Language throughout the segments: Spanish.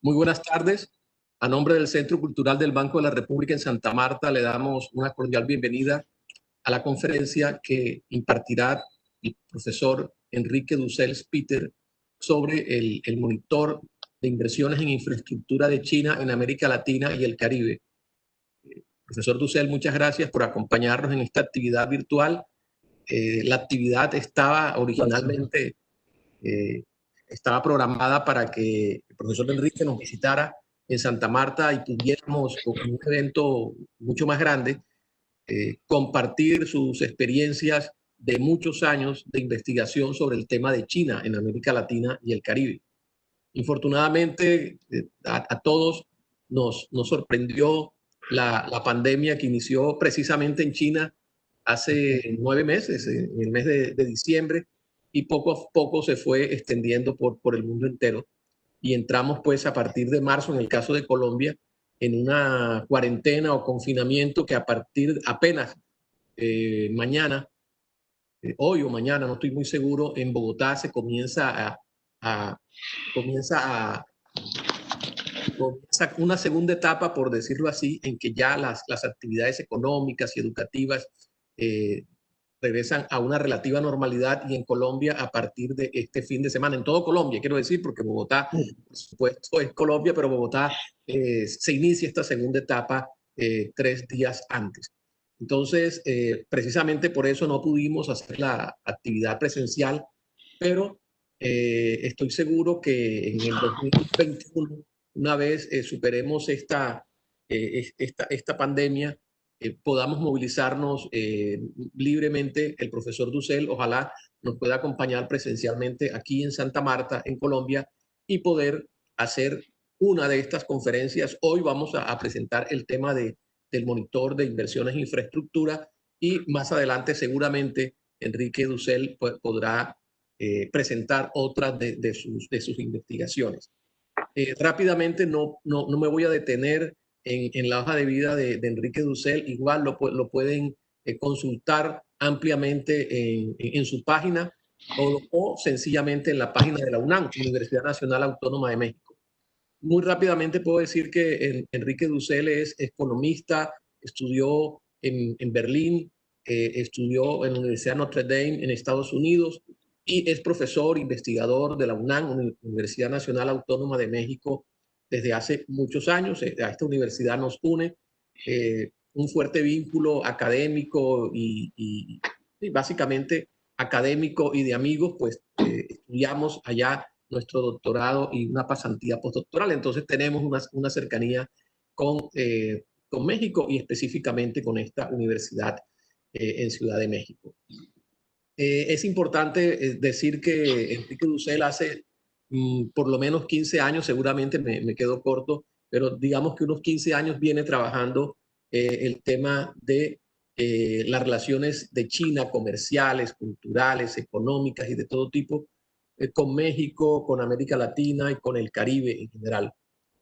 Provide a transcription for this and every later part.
Muy buenas tardes. A nombre del Centro Cultural del Banco de la República en Santa Marta, le damos una cordial bienvenida a la conferencia que impartirá el profesor Enrique Dussels Peter sobre el monitor de inversiones en infraestructura de China en América Latina y el Caribe. Profesor Dussels, muchas gracias por acompañarnos en esta actividad virtual. La actividad estaba originalmente estaba programada para que el profesor Enrique nos visitara en Santa Marta y pudiéramos, con un evento mucho más grande, compartir sus experiencias de muchos años de investigación sobre el tema de China en América Latina y el Caribe. Infortunadamente, a todos nos sorprendió la pandemia que inició precisamente en China hace 9 meses, en el mes de diciembre, y poco a poco se fue extendiendo por el mundo entero. Y entramos pues a partir de marzo, en el caso de Colombia, en una cuarentena o confinamiento que a partir apenas mañana, hoy o mañana, no estoy muy seguro, en Bogotá se comienza comienza una segunda etapa, por decirlo así, en que ya las actividades económicas y educativas eh, regresan a una relativa normalidad, y en Colombia a partir de este fin de semana, en todo Colombia, quiero decir, porque Bogotá, por supuesto, es Colombia, pero Bogotá se inicia esta segunda etapa 3 días antes. Entonces, precisamente por eso no pudimos hacer la actividad presencial, pero estoy seguro que en el 2021, una vez superemos esta pandemia, podamos movilizarnos libremente. El profesor Dussels ojalá nos pueda acompañar presencialmente aquí en Santa Marta, en Colombia, y poder hacer una de estas conferencias. Hoy vamos a presentar el tema del monitor de inversiones en infraestructura, y más adelante seguramente Enrique Dussels podrá presentar otras de sus investigaciones. Rápidamente, no me voy a detener en la hoja de vida de Enrique Dussels. Igual lo pueden consultar ampliamente en su página, o sencillamente en la página de la UNAM, Universidad Nacional Autónoma de México. Muy rápidamente puedo decir que Enrique Dussels es economista, estudió en Berlín, estudió en la Universidad Notre Dame en Estados Unidos, y es profesor investigador de la UNAM, Universidad Nacional Autónoma de México, desde hace muchos años. A esta universidad nos une un fuerte vínculo académico y básicamente académico y de amigos, pues estudiamos allá nuestro doctorado y una pasantía postdoctoral. Entonces tenemos una cercanía con México, y específicamente con esta universidad en Ciudad de México. Es importante decir que Enrique Dussels hace por lo menos 15 años, seguramente me quedo corto, pero digamos que unos 15 años viene trabajando el tema de las relaciones de China, comerciales, culturales, económicas y de todo tipo, con México, con América Latina y con el Caribe en general.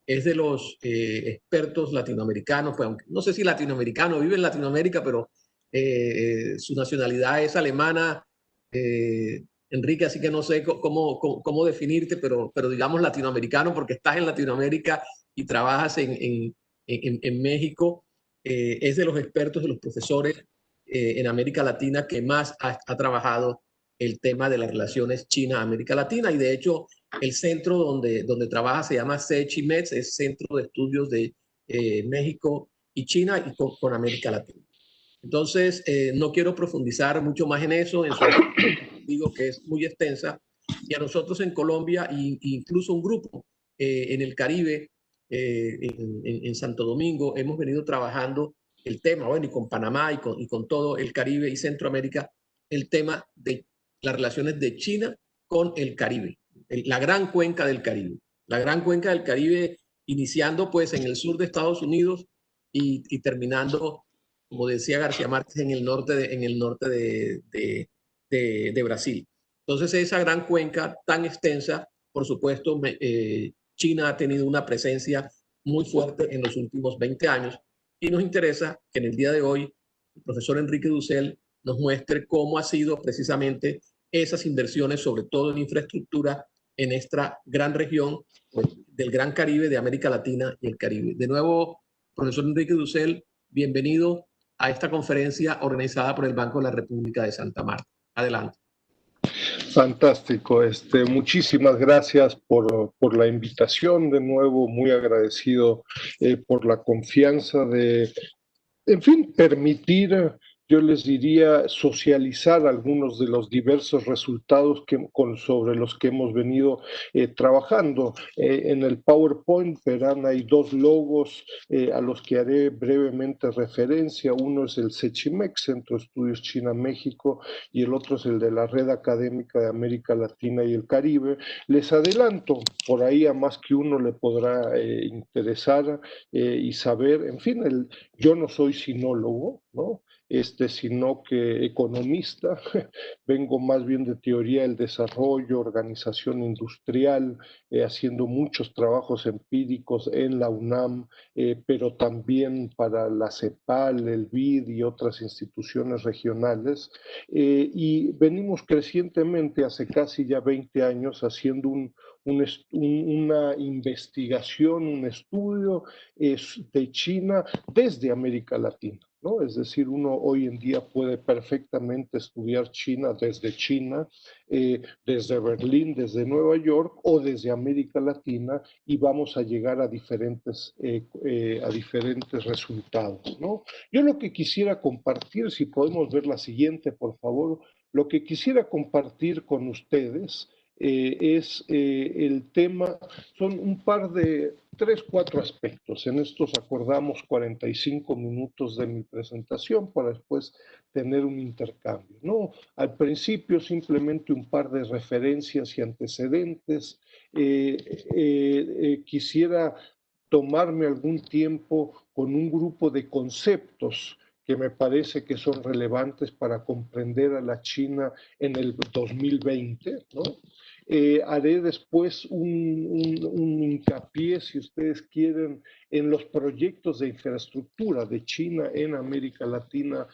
Es de los expertos latinoamericanos, pues aunque no sé si latinoamericano, vive en Latinoamérica, pero su nacionalidad es alemana, Enrique, así que no sé cómo definirte, pero digamos latinoamericano, porque estás en Latinoamérica y trabajas en México. Es de los expertos, de los profesores en América Latina que más ha trabajado el tema de las relaciones China-América Latina, y de hecho el centro donde trabaja se llama CECHIMEX, es Centro de Estudios de México y China y con América Latina. Entonces, no quiero profundizar mucho más en eso, digo que es muy extensa, y a nosotros en Colombia, e incluso un grupo en el Caribe, en Santo Domingo, hemos venido trabajando el tema, bueno, y con Panamá y con todo el Caribe y Centroamérica, el tema de las relaciones de China con el Caribe, la gran cuenca del Caribe. La gran cuenca del Caribe, iniciando pues en el sur de Estados Unidos y terminando, como decía García Márquez, en el norte de Brasil. Entonces, esa gran cuenca tan extensa, por supuesto, China ha tenido una presencia muy fuerte en los últimos 20 años, y nos interesa que en el día de hoy el profesor Enrique Dussels nos muestre cómo ha sido precisamente esas inversiones, sobre todo en infraestructura, en esta gran región pues, del Gran Caribe, de América Latina y el Caribe. De nuevo, profesor Enrique Dussel, bienvenido a esta conferencia organizada por el Banco de la República de Santa Marta. Adelante. Fantástico. Muchísimas gracias por la invitación. De nuevo, muy agradecido por la confianza de, en fin, permitir, yo les diría, socializar algunos de los diversos resultados sobre los que hemos venido trabajando. En el PowerPoint verán, hay dos logos a los que haré brevemente referencia. Uno es el CECHIMEX, Centro de Estudios China-México, y el otro es el de la Red Académica de América Latina y el Caribe. Les adelanto, por ahí a más que uno le podrá interesar y saber, en fin, yo no soy sinólogo, ¿no? Sino que economista, vengo más bien de teoría del desarrollo, organización industrial, haciendo muchos trabajos empíricos en la UNAM, pero también para la CEPAL, el BID y otras instituciones regionales, y venimos crecientemente hace casi ya 20 años haciendo una investigación, un estudio de China desde América Latina, ¿no? Es decir, uno hoy en día puede perfectamente estudiar China, desde Berlín, desde Nueva York o desde América Latina, y vamos a llegar a diferentes resultados, ¿no? Yo lo que quisiera compartir, si podemos ver la siguiente, por favor, lo que quisiera compartir con ustedes es el tema, son un par de 3, 4 aspectos. En estos acordamos 45 minutos de mi presentación para después tener un intercambio, ¿no? Al principio simplemente un par de referencias y antecedentes. Quisiera tomarme algún tiempo con un grupo de conceptos que me parece que son relevantes para comprender a la China en el 2020, ¿no? Haré después un hincapié, si ustedes quieren, en los proyectos de infraestructura de China en América Latina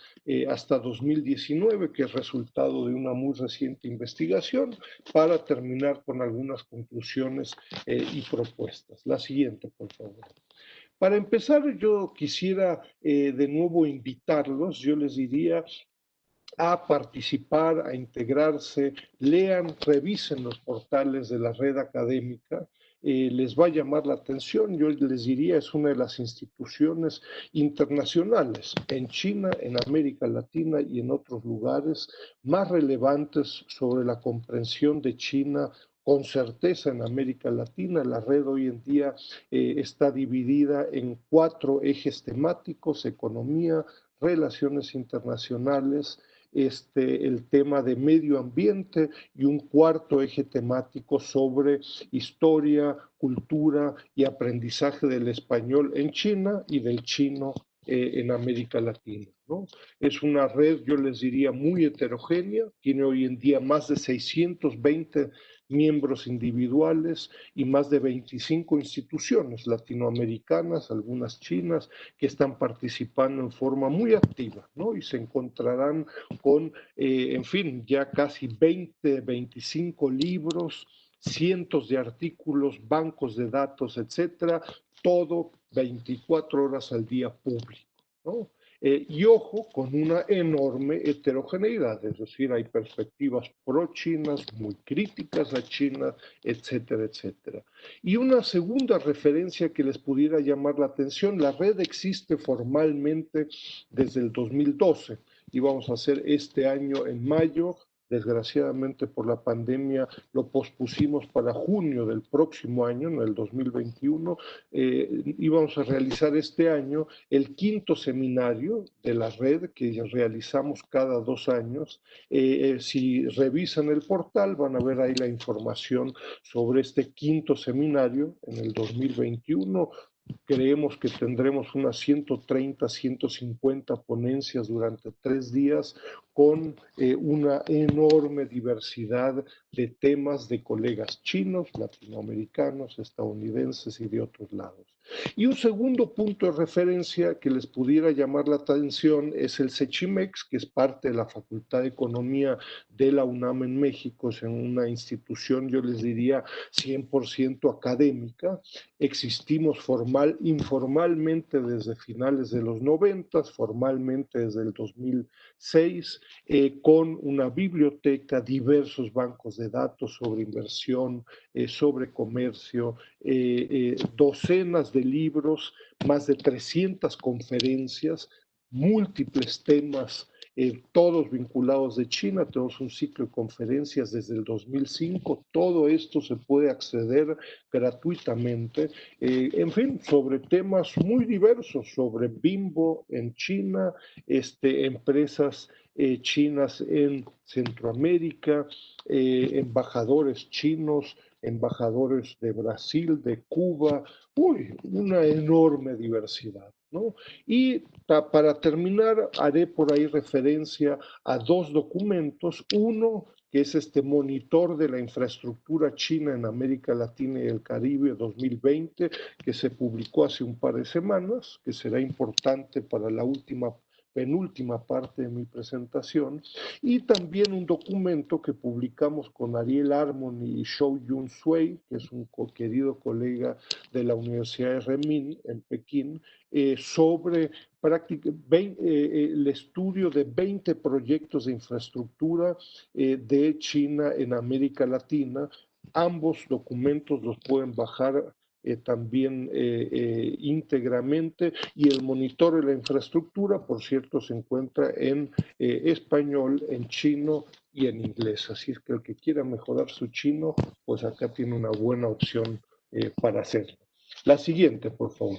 hasta 2019, que es resultado de una muy reciente investigación, para terminar con algunas conclusiones y propuestas. La siguiente, por favor. Para empezar, yo quisiera de nuevo invitarlos, yo les diría, a participar, a integrarse, lean, revisen los portales de la red académica, les va a llamar la atención. Yo les diría, es una de las instituciones internacionales en China, en América Latina y en otros lugares más relevantes sobre la comprensión de China con certeza en América Latina. La red hoy en día está dividida en 4 ejes temáticos: economía, relaciones internacionales, el tema de medio ambiente, y un cuarto eje temático sobre historia, cultura y aprendizaje del español en China y del chino en América Latina, ¿no? Es una red, yo les diría, muy heterogénea, tiene hoy en día más de 620 miembros individuales y más de 25 instituciones latinoamericanas, algunas chinas, que están participando en forma muy activa, ¿no? Y se encontrarán con, en fin, ya casi 20, 25 libros, cientos de artículos, bancos de datos, etcétera, todo 24 horas al día público, ¿no? Y ojo, con una enorme heterogeneidad, es decir, hay perspectivas pro-chinas, muy críticas a China, etcétera, etcétera. Y una segunda referencia que les pudiera llamar la atención: la red existe formalmente desde el 2012, y vamos a hacer este año en mayo. Desgraciadamente por la pandemia lo pospusimos para junio del próximo año, en el 2021. Íbamos a realizar este año el 5º seminario de la red, que realizamos cada 2 años. Si revisan el portal van a ver ahí la información sobre este 5º seminario en el 2021. Creemos que tendremos unas 130, 150 ponencias durante 3 días, con una enorme diversidad de temas de colegas chinos, latinoamericanos, estadounidenses y de otros lados. Y un segundo punto de referencia que les pudiera llamar la atención es el CECHIMEX, que es parte de la Facultad de Economía de la UNAM en México, es una institución, yo les diría, 100% académica. Existimos informalmente desde finales de los 90, formalmente desde el 2006, con una biblioteca, diversos bancos de datos sobre inversión, sobre comercio, docenas de libros, más de 300 conferencias, múltiples temas, todos vinculados de China. Tenemos un ciclo de conferencias desde el 2005. Todo esto se puede acceder gratuitamente, en fin, sobre temas muy diversos, sobre Bimbo en China, empresas chinas en Centroamérica, embajadores chinos, embajadores de Brasil, de Cuba, una enorme diversidad, ¿no? Y para terminar, haré por ahí referencia a dos documentos. Uno, que es este monitor de la infraestructura china en América Latina y el Caribe 2020, que se publicó hace un par de semanas, que será importante para la penúltima parte de mi presentación, y también un documento que publicamos con Ariel Armon y Shou Yun Sui, que es un querido colega de la Universidad de Renmin en Pekín, sobre el estudio de 20 proyectos de infraestructura de China en América Latina. Ambos documentos los pueden bajar también íntegramente, y el monitor de la infraestructura, por cierto, se encuentra en español, en chino y en inglés. Así es que el que quiera mejorar su chino, pues acá tiene una buena opción para hacerlo. La siguiente, por favor.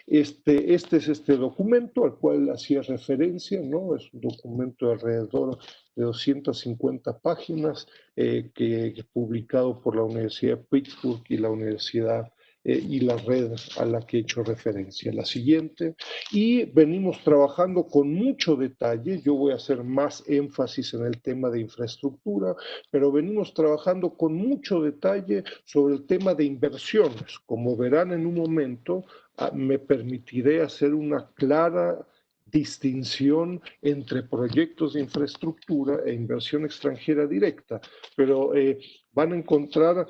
Este es este documento al cual hacía referencia, ¿no? Es un documento de alrededor de 250 páginas que publicado por la Universidad de Pittsburgh y la Universidad y la red a la que he hecho referencia. La siguiente. Y venimos trabajando con mucho detalle. Yo voy a hacer más énfasis en el tema de infraestructura, pero venimos trabajando con mucho detalle sobre el tema de inversiones. Como verán en un momento, me permitiré hacer una clara distinción entre proyectos de infraestructura e inversión extranjera directa, pero van a encontrar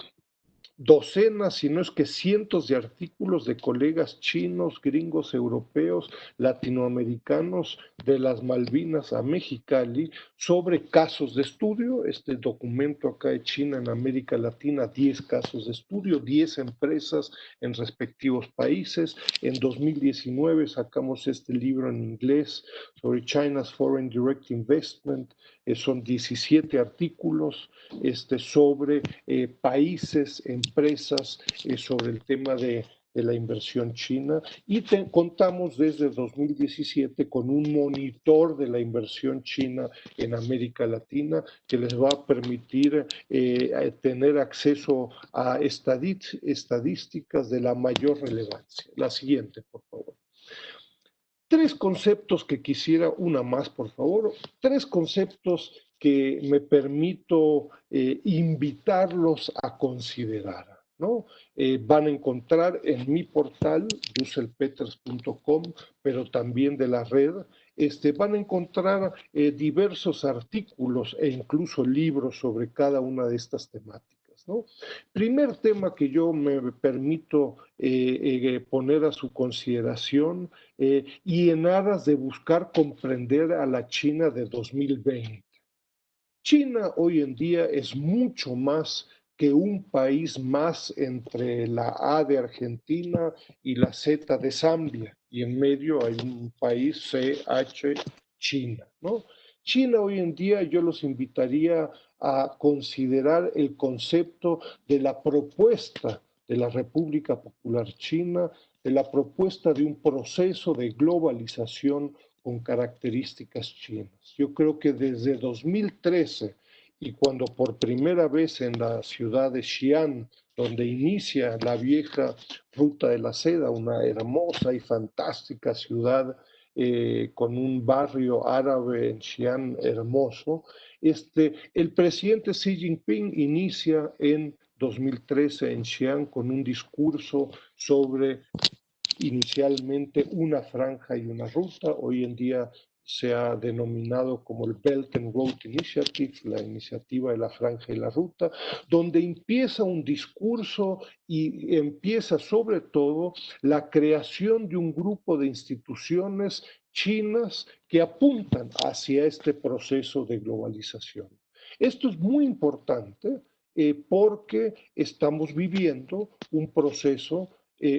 docenas, si no es que cientos de artículos de colegas chinos, gringos, europeos, latinoamericanos, de las Malvinas a Mexicali, sobre casos de estudio. Este documento acá de China en América Latina, 10 casos de estudio, 10 empresas en respectivos países. En 2019 sacamos este libro en inglés sobre China's Foreign Direct Investment. Son 17 artículos sobre países, empresas, sobre el tema de la inversión china, y contamos desde 2017 con un monitor de la inversión china en América Latina que les va a permitir tener acceso a estadísticas de la mayor relevancia. La siguiente, por favor. Tres conceptos que quisiera, una más, por favor, tres conceptos que me permito invitarlos a considerar, ¿no? Van a encontrar en mi portal, dusselpeters.com, pero también de la red, van a encontrar diversos artículos e incluso libros sobre cada una de estas temáticas, ¿no? Primer tema que yo me permito poner a su consideración, y en aras de buscar comprender a la China de 2020. China hoy en día es mucho más que un país más entre la A de Argentina y la Z de Zambia, y en medio hay un país CH, China, ¿no? China hoy en día yo los invitaría a considerar el concepto de la propuesta de la República Popular China, de la propuesta de un proceso de globalización con características chinas. Yo creo que desde 2013, y cuando por primera vez en la ciudad de Xi'an, donde inicia la vieja Ruta de la Seda, una hermosa y fantástica ciudad con un barrio árabe en Xi'an hermoso, el presidente Xi Jinping inicia en 2013 en Xi'an con un discurso sobre inicialmente una franja y una ruta, hoy en día se ha denominado como el Belt and Road Initiative, la iniciativa de la franja y la ruta, donde empieza un discurso y empieza sobre todo la creación de un grupo de instituciones chinas que apuntan hacia este proceso de globalización. Esto es muy importante porque estamos viviendo un proceso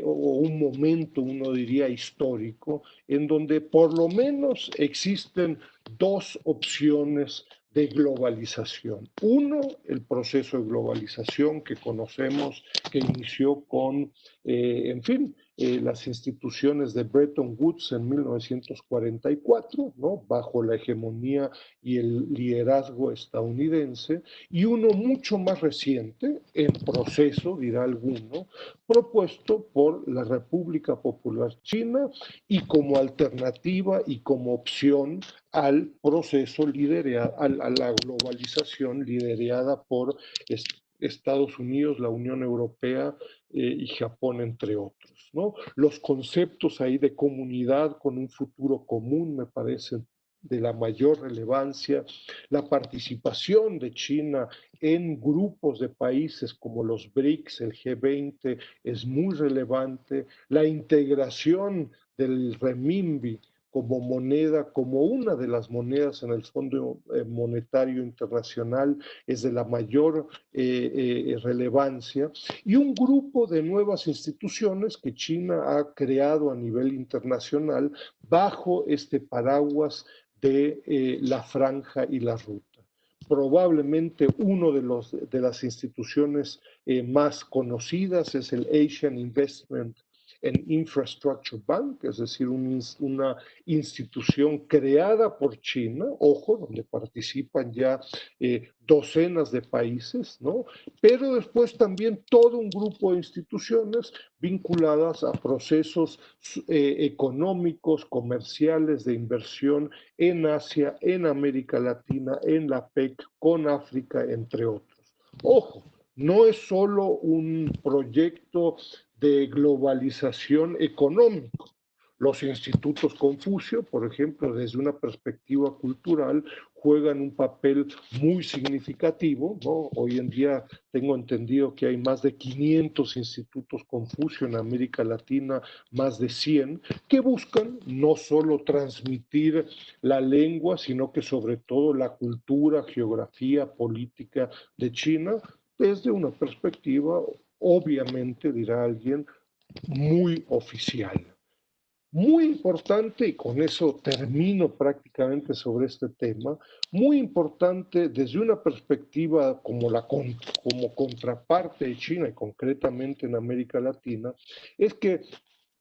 o un momento, uno diría, histórico, en donde por lo menos existen dos opciones de globalización. Uno, el proceso de globalización que conocemos, que inició con, en fin, las instituciones de Bretton Woods en 1944, ¿no? Bajo la hegemonía y el liderazgo estadounidense, y uno mucho más reciente, en proceso, dirá alguno, propuesto por la República Popular China y como alternativa y como opción al proceso a la globalización liderada por Estados Unidos, la Unión Europea y Japón, entre otros, ¿no? Los conceptos ahí de comunidad con un futuro común me parecen de la mayor relevancia, la participación de China en grupos de países como los BRICS, el G20, es muy relevante, la integración del renminbi como moneda, como una de las monedas en el Fondo Monetario Internacional, es de la mayor relevancia, y un grupo de nuevas instituciones que China ha creado a nivel internacional bajo este paraguas de la franja y la ruta. Probablemente uno de las instituciones más conocidas es el Asian Investment and Infrastructure Bank, es decir, una institución creada por China, ojo, donde participan ya docenas de países, ¿no? Pero después también todo un grupo de instituciones vinculadas a procesos económicos, comerciales, de inversión en Asia, en América Latina, en la PEC, con África, entre otros. Ojo, no es solo un proyecto de globalización económica. Los institutos Confucio, por ejemplo, desde una perspectiva cultural, juegan un papel muy significativo, ¿no? Hoy en día tengo entendido que hay más de 500 institutos Confucio en América Latina, más de 100, que buscan no solo transmitir la lengua, sino que sobre todo la cultura, geografía, política de China, desde una perspectiva, obviamente, dirá alguien, muy oficial. Muy importante, y con eso termino prácticamente sobre este tema, muy importante desde una perspectiva como contraparte de China y concretamente en América Latina, es que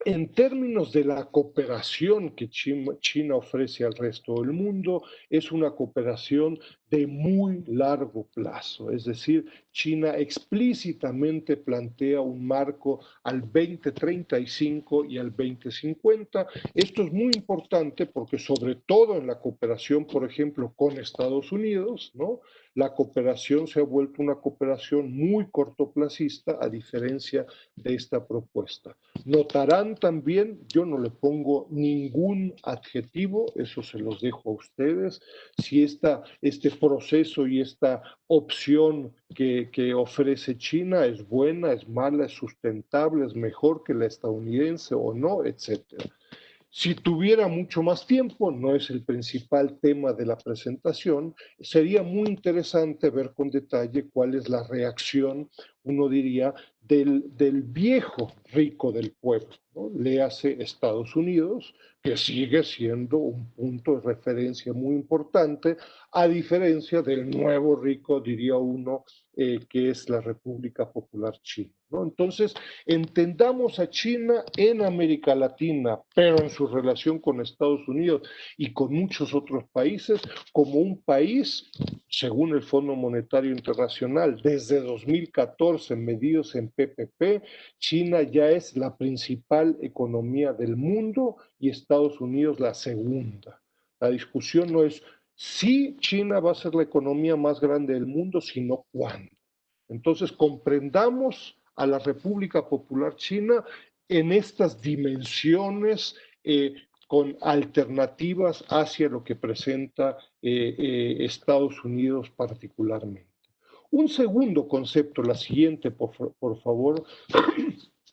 en términos de la cooperación que China ofrece al resto del mundo, es una cooperación de muy largo plazo. Es decir, China explícitamente plantea un marco al 2035 y al 2050. Esto es muy importante porque sobre todo en la cooperación, por ejemplo, con Estados Unidos, ¿no? La cooperación se ha vuelto una cooperación muy cortoplacista a diferencia de esta propuesta. Notarán también, yo no le pongo ningún adjetivo, eso se los dejo a ustedes, si este proceso y esta opción que ofrece China es buena, es mala, es sustentable, es mejor que la estadounidense o no, etcétera. Si tuviera mucho más tiempo, no es el principal tema de la presentación, sería muy interesante ver con detalle cuál es la reacción, uno diría, del viejo rico del pueblo, ¿no? Léase Estados Unidos, que sigue siendo un punto de referencia muy importante, a diferencia del nuevo rico, diría uno, que es la República Popular China, ¿no? Entonces, entendamos a China en América Latina, pero en su relación con Estados Unidos y con muchos otros países, como un país, según el Fondo Monetario Internacional, desde 2014, medidos en PPP, China ya es la principal economía del mundo y Estados Unidos la segunda. La discusión no es si China va a ser la economía más grande del mundo, sino cuándo. Entonces, comprendamos a la República Popular China en estas dimensiones con alternativas hacia lo que presenta Estados Unidos particularmente. Un segundo concepto, la siguiente, por favor,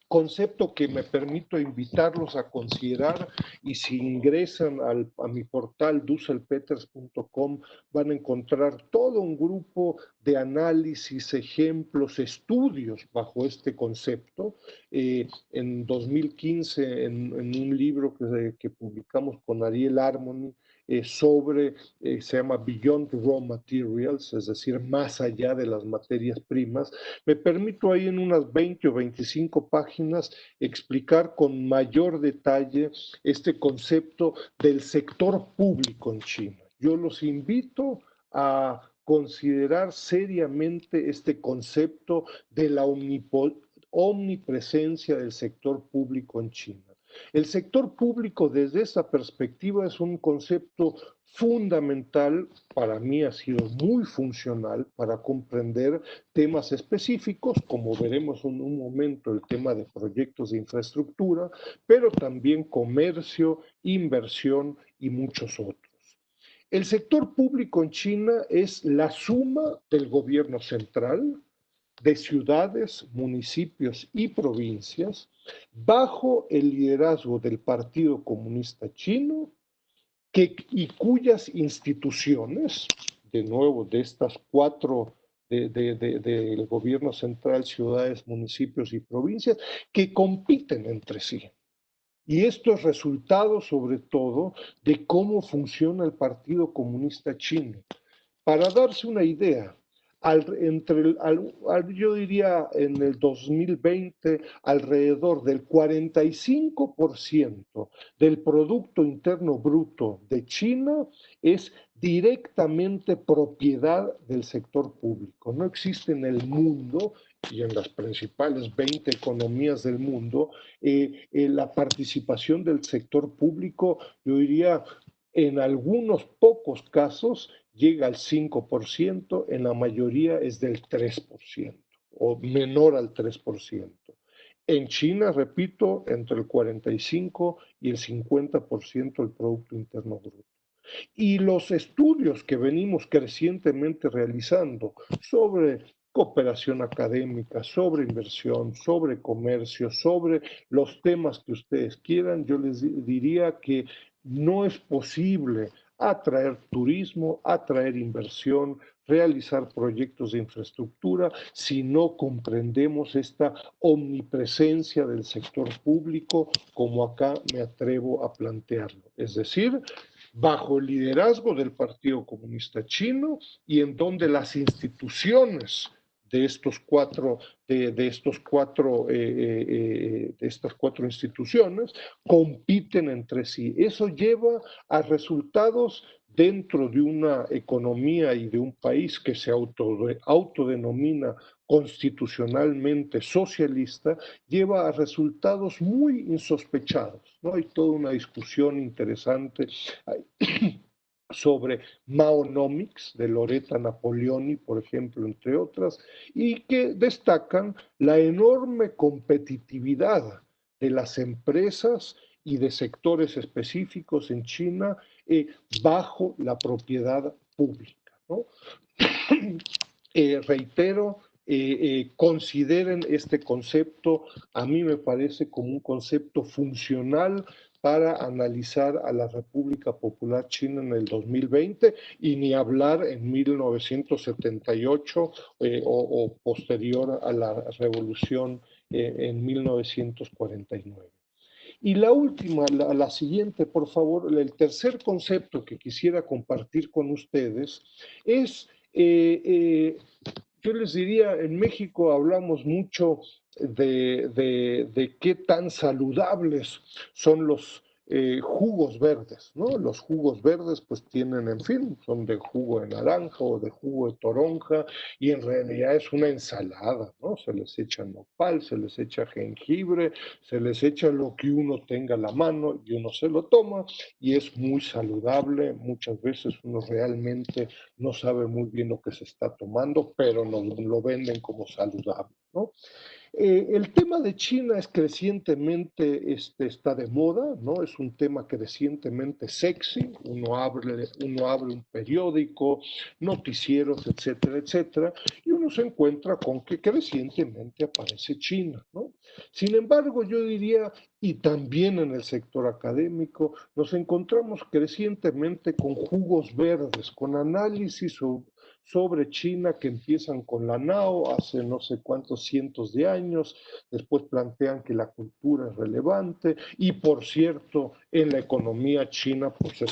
concepto que me permito invitarlos a considerar, y si ingresan a mi portal dusselpeters.com van a encontrar todo un grupo de análisis, ejemplos, estudios bajo este concepto. En 2015, en un libro que publicamos con Ariel Harmony, se llama Beyond Raw Materials, es decir, más allá de las materias primas, me permito ahí en unas 20 o 25 páginas explicar con mayor detalle este concepto del sector público en China. Yo los invito a considerar seriamente este concepto de la omnipresencia del sector público en China. El sector público desde esa perspectiva es un concepto fundamental, para mí ha sido muy funcional para comprender temas específicos, como veremos en un momento el tema de proyectos de infraestructura, pero también comercio, inversión y muchos otros. El sector público en China es la suma del gobierno central, de ciudades, municipios y provincias, bajo el liderazgo del Partido Comunista Chino, y cuyas instituciones, de nuevo, de estas cuatro del gobierno central, ciudades, municipios y provincias, que compiten entre sí. Y esto es resultado, sobre todo, de cómo funciona el Partido Comunista Chino. Para darse una idea, yo diría en el 2020, alrededor del 45% del Producto Interno Bruto de China es directamente propiedad del sector público. No existe en el mundo y en las principales 20 economías del mundo la participación del sector público, yo diría, en algunos pocos casos llega al 5%, en la mayoría es del 3% o menor al 3%. En China, repito, entre el 45 y el 50% del Producto Interno Bruto. Y los estudios que venimos crecientemente realizando sobre cooperación académica, sobre inversión, sobre comercio, sobre los temas que ustedes quieran, yo les diría que no es posible atraer turismo, atraer inversión, realizar proyectos de infraestructura si no comprendemos esta omnipresencia del sector público, como acá me atrevo a plantearlo. Es decir, bajo el liderazgo del Partido Comunista Chino, y en donde las instituciones de estas cuatro instituciones compiten entre sí. Eso lleva a resultados dentro de una economía y de un país que se autodenomina constitucionalmente socialista, lleva a resultados muy insospechados, ¿no? Hay toda una discusión interesante sobre Maonomics de Loretta Napoleoni, por ejemplo, entre otras, y que destacan la enorme competitividad de las empresas y de sectores específicos en China bajo la propiedad pública, ¿no? Reitero, consideren este concepto, a mí me parece como un concepto funcional para analizar a la República Popular China en el 2020 y ni hablar en 1978 o posterior a la revolución en 1949. Y la última, la siguiente, por favor, el tercer concepto que quisiera compartir con ustedes es yo les diría, en México hablamos mucho de qué tan saludables son los jugos verdes, ¿no? Los jugos verdes pues tienen, en fin, son de jugo de naranja o de jugo de toronja, y en realidad es una ensalada, ¿no? Se les echa nopal, se les echa jengibre, se les echa lo que uno tenga a la mano y uno se lo toma, y es muy saludable. Muchas veces uno realmente no sabe muy bien lo que se está tomando, pero nos lo venden como saludable, ¿no? El tema de China es crecientemente, está de moda, ¿no? Es un tema crecientemente sexy. Uno abre un periódico, noticieros, etcétera, etcétera, y uno se encuentra con que crecientemente aparece China, ¿no? Sin embargo, yo diría, y también en el sector académico, nos encontramos crecientemente con jugos verdes, con análisis sobre China que empiezan con la Nao hace no sé cuántos cientos de años, después plantean que la cultura es relevante y por cierto en la economía china pues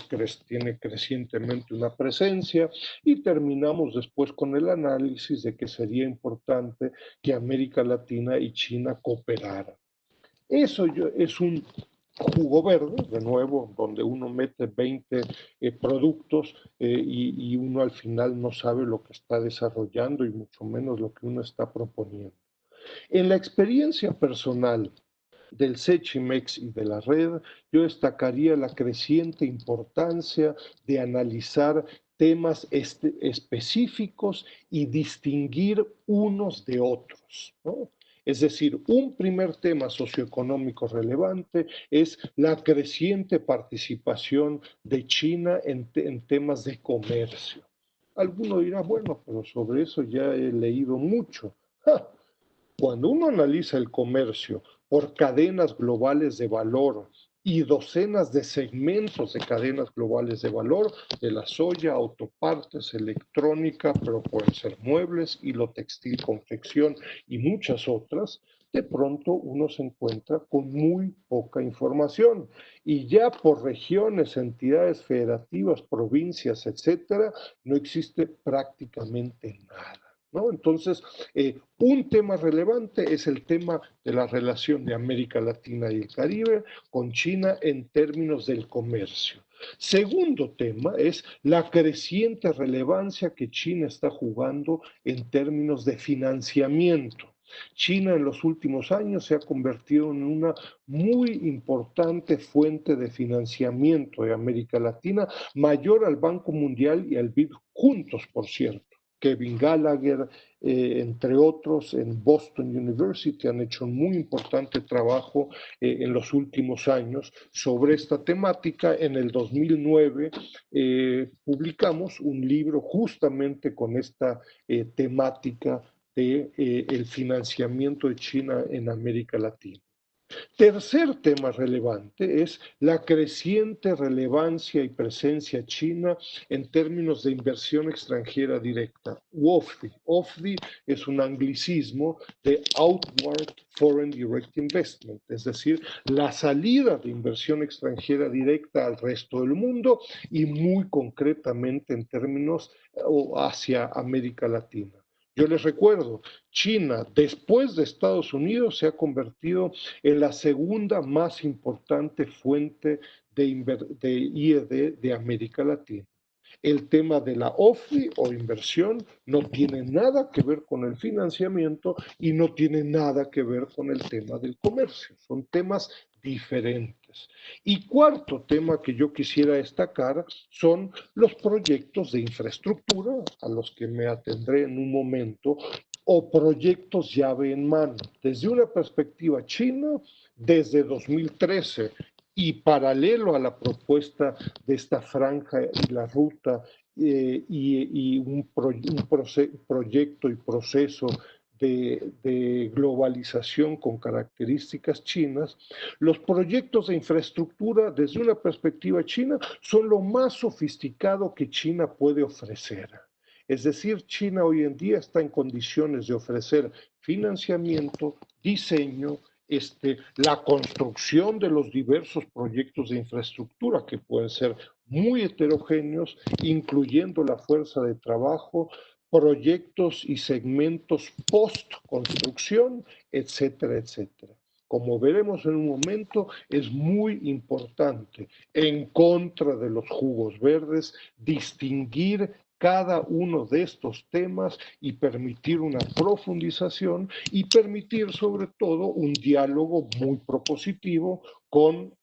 tiene crecientemente una presencia y terminamos después con el análisis de que sería importante que América Latina y China cooperaran. Es un jugo verde, de nuevo, donde uno mete 20 productos y uno al final no sabe lo que está desarrollando y mucho menos lo que uno está proponiendo. En la experiencia personal del Sechimex y de la red, yo destacaría la creciente importancia de analizar temas específicos y distinguir unos de otros, ¿no? Es decir, un primer tema socioeconómico relevante es la creciente participación de China en temas de comercio. Alguno dirá, bueno, pero sobre eso ya he leído mucho. ¡Ja! Cuando uno analiza el comercio por cadenas globales de valor y docenas de segmentos de cadenas globales de valor, de la soya, autopartes, electrónica, pero pueden ser muebles, hilo textil, confección y muchas otras, de pronto uno se encuentra con muy poca información. Y ya por regiones, entidades federativas, provincias, etcétera, no existe prácticamente nada, ¿no? Entonces, un tema relevante es el tema de la relación de América Latina y el Caribe con China en términos del comercio. Segundo tema es la creciente relevancia que China está jugando en términos de financiamiento. China en los últimos años se ha convertido en una muy importante fuente de financiamiento de América Latina, mayor al Banco Mundial y al BID juntos, por cierto. Kevin Gallagher, entre otros, en Boston University, han hecho un muy importante trabajo en los últimos años sobre esta temática. En el 2009 publicamos un libro justamente con esta temática de el financiamiento de China en América Latina. Tercer tema relevante es la creciente relevancia y presencia china en términos de inversión extranjera directa, OFDI. OFDI es un anglicismo de Outward Foreign Direct Investment, es decir, la salida de inversión extranjera directa al resto del mundo y muy concretamente en términos hacia América Latina. Yo les recuerdo, China, después de Estados Unidos, se ha convertido en la segunda más importante fuente de IED de América Latina. El tema de la OFI o inversión no tiene nada que ver con el financiamiento y no tiene nada que ver con el tema del comercio. Son temas diferentes. Y cuarto tema que yo quisiera destacar son los proyectos de infraestructura, a los que me atendré en un momento, o proyectos llave en mano. Desde una perspectiva china, desde 2013 y paralelo a la propuesta de esta franja y la ruta y un proyecto y proceso de globalización con características chinas, los proyectos de infraestructura desde una perspectiva china son lo más sofisticado que China puede ofrecer. Es decir, China hoy en día está en condiciones de ofrecer financiamiento, diseño, la construcción de los diversos proyectos de infraestructura que pueden ser muy heterogéneos, incluyendo la fuerza de trabajo, proyectos y segmentos post-construcción, etcétera, etcétera. Como veremos en un momento, es muy importante, en contra de los jugos verdes, distinguir cada uno de estos temas y permitir una profundización y permitir sobre todo un diálogo muy propositivo con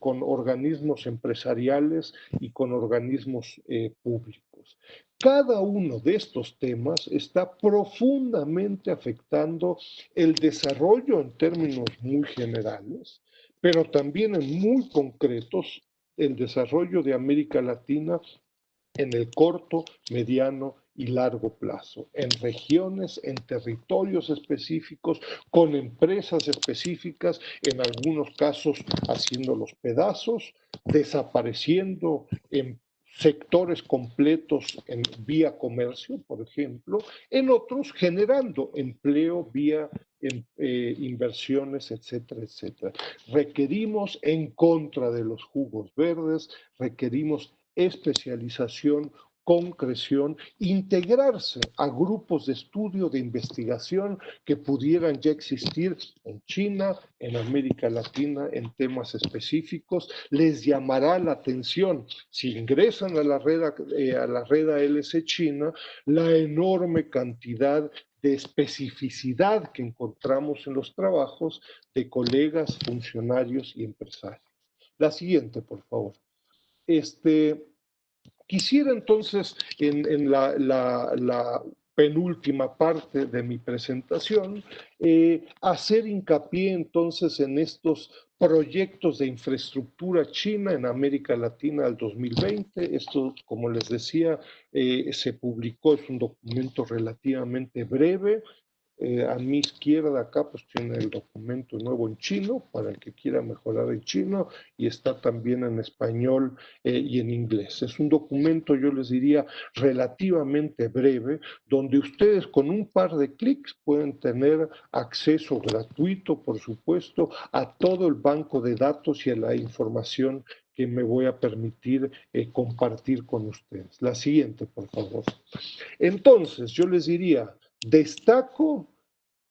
organismos empresariales y con organismos públicos. Cada uno de estos temas está profundamente afectando el desarrollo en términos muy generales, pero también en muy concretos el desarrollo de América Latina en el corto, mediano y largo plazo, en regiones, en territorios específicos, con empresas específicas, en algunos casos haciendo los pedazos, desapareciendo en sectores completos en vía comercio, por ejemplo, en otros generando empleo vía inversiones, etcétera, etcétera. Requerimos en contra de los jugos verdes, requerimos especialización, concreción, integrarse a grupos de estudio, de investigación que pudieran ya existir en China, en América Latina, en temas específicos. Les llamará la atención, si ingresan a la red ALC China, la enorme cantidad de especificidad que encontramos en los trabajos de colegas, funcionarios y empresarios. La siguiente, por favor. Quisiera entonces, en la penúltima parte de mi presentación, hacer hincapié entonces en estos proyectos de infraestructura china en América Latina al 2020. Esto, como les decía, se publicó, es un documento relativamente breve. A mi izquierda acá pues tiene el documento nuevo en chino para el que quiera mejorar en chino y está también en español y en inglés. Es un documento, yo les diría, relativamente breve, donde ustedes con un par de clics pueden tener acceso gratuito, por supuesto, a todo el banco de datos y a la información que me voy a permitir compartir con ustedes. La siguiente, por favor. Entonces, yo les diría, destaco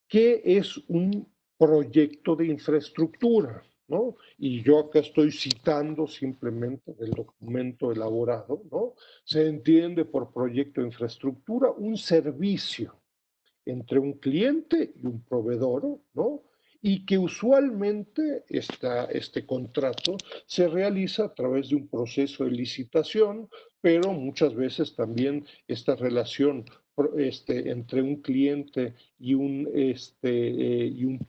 que es un proyecto de infraestructura, ¿no? Y yo acá estoy citando simplemente del documento elaborado, ¿no? Se entiende por proyecto de infraestructura un servicio entre un cliente y un proveedor, ¿no? Y que usualmente este contrato se realiza a través de un proceso de licitación, pero muchas veces también esta relación entre un cliente y un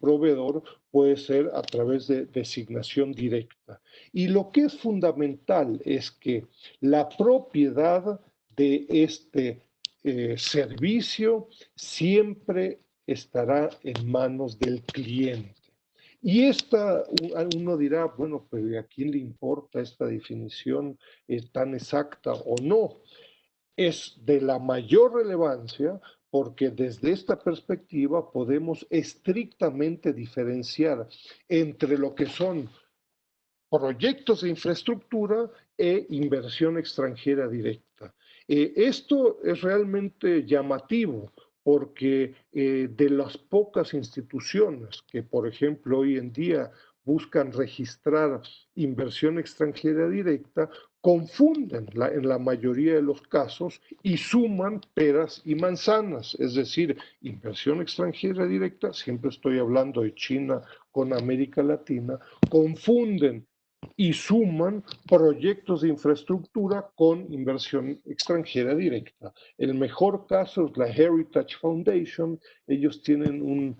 proveedor puede ser a través de designación directa. Y lo que es fundamental es que la propiedad de este servicio siempre estará en manos del cliente. Y uno dirá, bueno, pero ¿a quién le importa esta definición tan exacta o no? Es de la mayor relevancia porque desde esta perspectiva podemos estrictamente diferenciar entre lo que son proyectos de infraestructura e inversión extranjera directa. Esto es realmente llamativo porque de las pocas instituciones que, por ejemplo, hoy en día buscan registrar inversión extranjera directa, confunden en la mayoría de los casos y suman peras y manzanas, es decir, inversión extranjera directa, siempre estoy hablando de China con América Latina, confunden y suman proyectos de infraestructura con inversión extranjera directa. El mejor caso es la Heritage Foundation. Ellos tienen un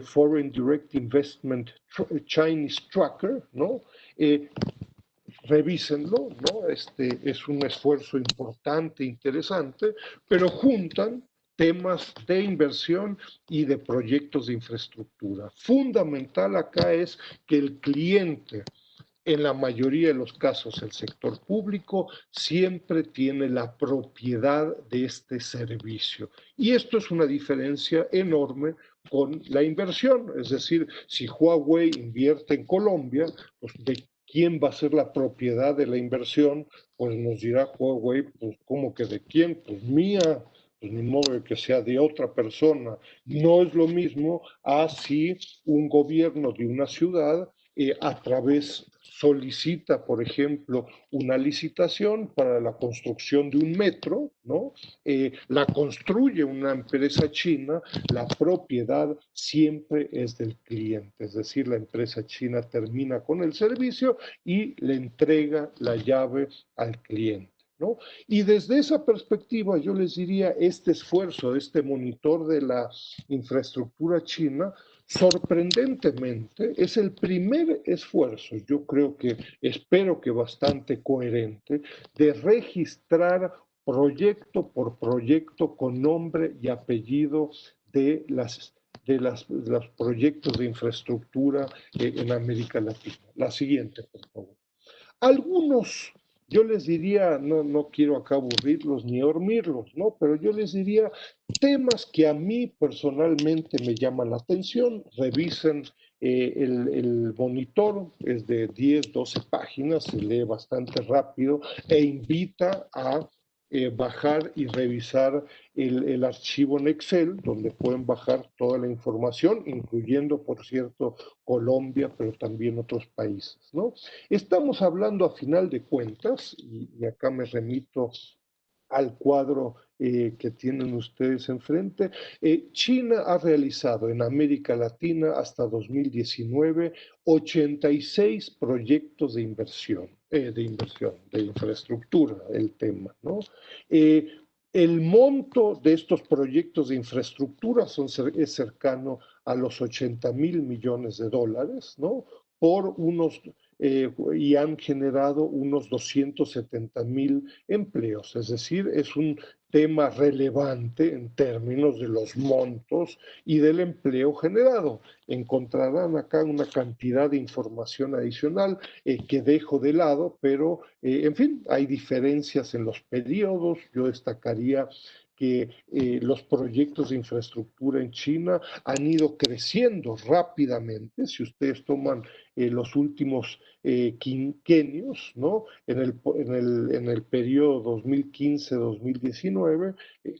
Foreign Direct Investment Chinese Tracker, ¿no? Revísenlo, ¿no? Es un esfuerzo importante, interesante, pero juntan temas de inversión y de proyectos de infraestructura. Fundamental acá es que el cliente, en la mayoría de los casos, el sector público siempre tiene la propiedad de este servicio. Y esto es una diferencia enorme con la inversión. Es decir, si Huawei invierte en Colombia, pues ¿de quién va a ser la propiedad de la inversión? Pues nos dirá Huawei, pues ¿cómo que de quién? Pues mía. Pues ni modo de que sea de otra persona. No es lo mismo a si un gobierno de una ciudad a través solicita, por ejemplo, una licitación para la construcción de un metro, ¿no? La construye una empresa china, la propiedad siempre es del cliente, es decir, la empresa china termina con el servicio y le entrega la llave al cliente. ¿no? Y desde esa perspectiva yo les diría, este esfuerzo, este monitor de la infraestructura china, sorprendentemente es el primer esfuerzo, yo creo que, espero que bastante coherente, de registrar proyecto por proyecto con nombre y apellido de los proyectos de infraestructura en América Latina. La siguiente, por favor. Algunos, yo les diría, no quiero acá aburrirlos ni dormirlos, ¿no? Pero yo les diría temas que a mí personalmente me llaman la atención. Revisen el monitor, es de 10, 12 páginas, se lee bastante rápido e invita a bajar y revisar el archivo en Excel, donde pueden bajar toda la información, incluyendo, por cierto, Colombia, pero también otros países, ¿no? Estamos hablando a final de cuentas, y acá me remito al cuadro que tienen ustedes enfrente. China ha realizado en América Latina hasta 2019 86 proyectos de infraestructura, el tema, ¿no? Eh, el monto de estos proyectos de infraestructura es cercano a los 80.000 millones de dólares, ¿no? Por unos y han generado unos 270.000 empleos. Es decir, es un tema relevante en términos de los montos y del empleo generado. Encontrarán acá una cantidad de información adicional que dejo de lado, pero en fin, hay diferencias en los periodos. Yo destacaría que los proyectos de infraestructura en China han ido creciendo rápidamente. Si ustedes toman los últimos quinquenios, ¿no? En el periodo 2015-2019,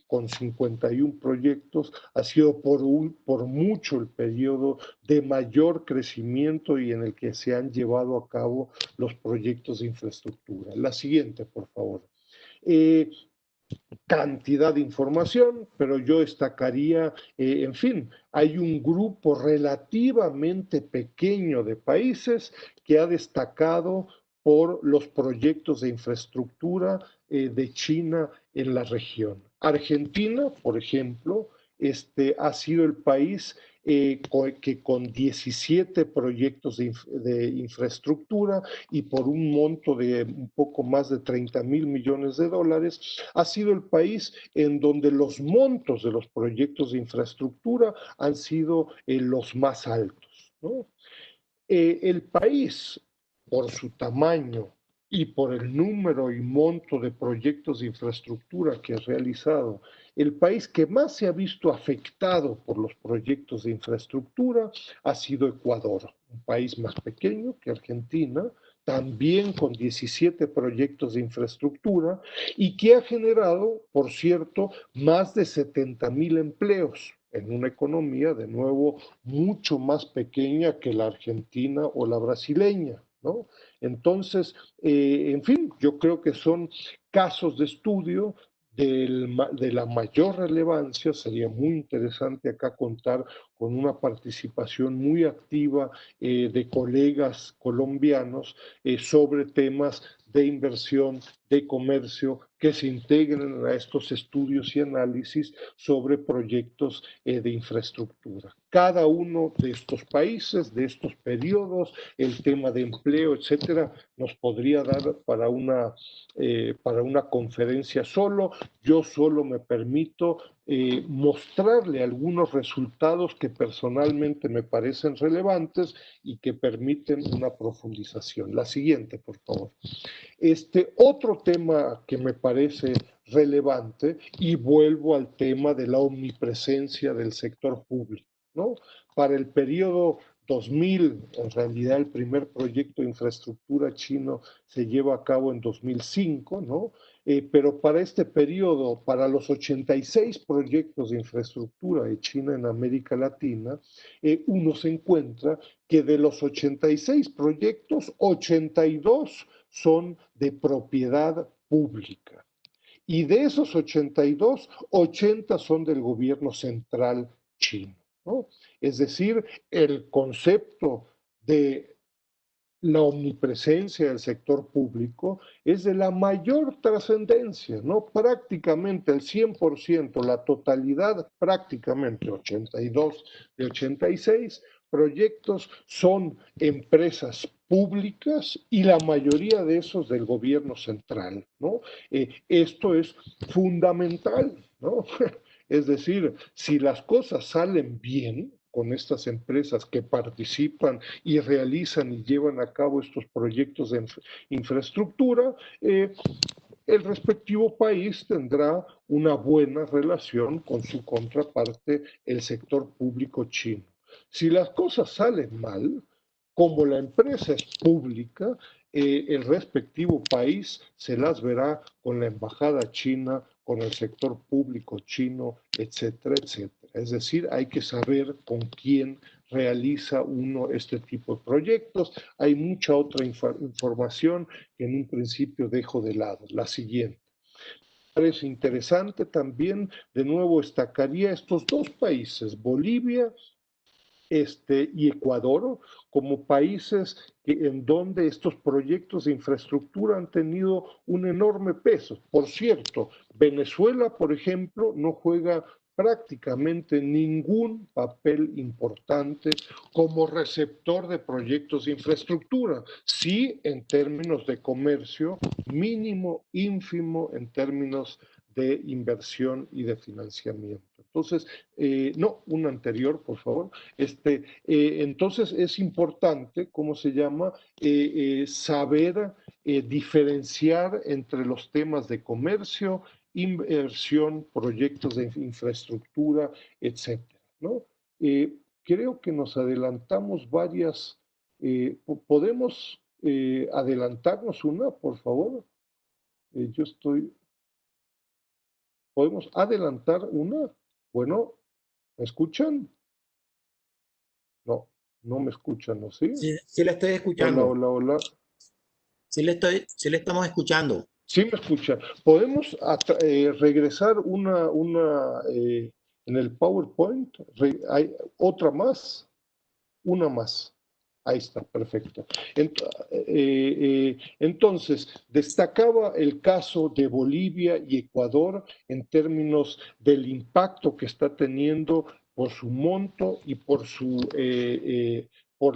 con 51 proyectos, ha sido por mucho el periodo de mayor crecimiento y en el que se han llevado a cabo los proyectos de infraestructura. La siguiente, por favor. Cantidad de información, pero yo destacaría, en fin, hay un grupo relativamente pequeño de países que ha destacado por los proyectos de infraestructura de China en la región. Argentina, por ejemplo, ha sido el país que con 17 proyectos de infraestructura y por un monto de un poco más de 30.000 millones de dólares, ha sido el país en donde los montos de los proyectos de infraestructura han sido los más altos, ¿no? El país, por su tamaño y por el número y monto de proyectos de infraestructura que ha realizado, el país que más se ha visto afectado por los proyectos de infraestructura ha sido Ecuador, un país más pequeño que Argentina, también con 17 proyectos de infraestructura y que ha generado, por cierto, más de 70.000 empleos en una economía, de nuevo, mucho más pequeña que la argentina o la brasileña, ¿no? Entonces, en fin, yo creo que son casos de estudio de la mayor relevancia. Sería muy interesante acá contar con una participación muy activa de colegas colombianos sobre temas de inversión, de comercio, que se integren a estos estudios y análisis sobre proyectos de infraestructura. Cada uno de estos países, de estos periodos, el tema de empleo, etcétera, nos podría dar para una conferencia solo. Yo solo me permito mostrarle algunos resultados que personalmente me parecen relevantes y que permiten una profundización. La siguiente, por favor. Otro tema que me parece relevante, y vuelvo al tema de la omnipresencia del sector público, ¿no? Para el periodo 2000, en realidad el primer proyecto de infraestructura chino se lleva a cabo en 2005, ¿no? Pero para este periodo, para los 86 proyectos de infraestructura de China en América Latina, uno se encuentra que de los 86 proyectos, 82 son de propiedad pública. Y de esos 82, 80 son del gobierno central chino, ¿no? Es decir, el concepto de la omnipresencia del sector público es de la mayor trascendencia, ¿no? Prácticamente el 100%, la totalidad, prácticamente 82 de 86 proyectos son empresas públicas y la mayoría de esos del gobierno central, ¿no? Esto es fundamental, ¿no? Es decir, si las cosas salen bien con estas empresas que participan y realizan y llevan a cabo estos proyectos de infraestructura, el respectivo país tendrá una buena relación con su contraparte, el sector público chino. Si las cosas salen mal, como la empresa es pública, el respectivo país se las verá con la embajada china, con el sector público chino, etcétera, etcétera. Es decir, hay que saber con quién realiza uno este tipo de proyectos. Hay mucha otra información que en un principio dejo de lado. La siguiente. Parece interesante también, de nuevo destacaría estos dos países, Bolivia y Ecuador, como países en donde estos proyectos de infraestructura han tenido un enorme peso. Por cierto, Venezuela, por ejemplo, no juega prácticamente ningún papel importante como receptor de proyectos de infraestructura, sí en términos de comercio, mínimo, ínfimo en términos de inversión y de financiamiento. Entonces, no, un anterior, por favor. Entonces es importante, ¿cómo se llama? Saber diferenciar entre los temas de comercio, inversión, proyectos de infraestructura, etcétera, ¿no? Creo que nos adelantamos varias. ¿Podemos adelantarnos una, por favor? Yo estoy. ¿Podemos adelantar una? Bueno, ¿me escuchan? No, no me escuchan, ¿no? ¿Sí? Sí, sí le estoy Hola, escuchando. hola, hola. Sí le estamos escuchando. Sí me escuchan. ¿Podemos regresar en el PowerPoint? Hay otra más, una más. Ahí está, perfecto. Entonces, destacaba el caso de Bolivia y Ecuador en términos del impacto que está teniendo por su monto y por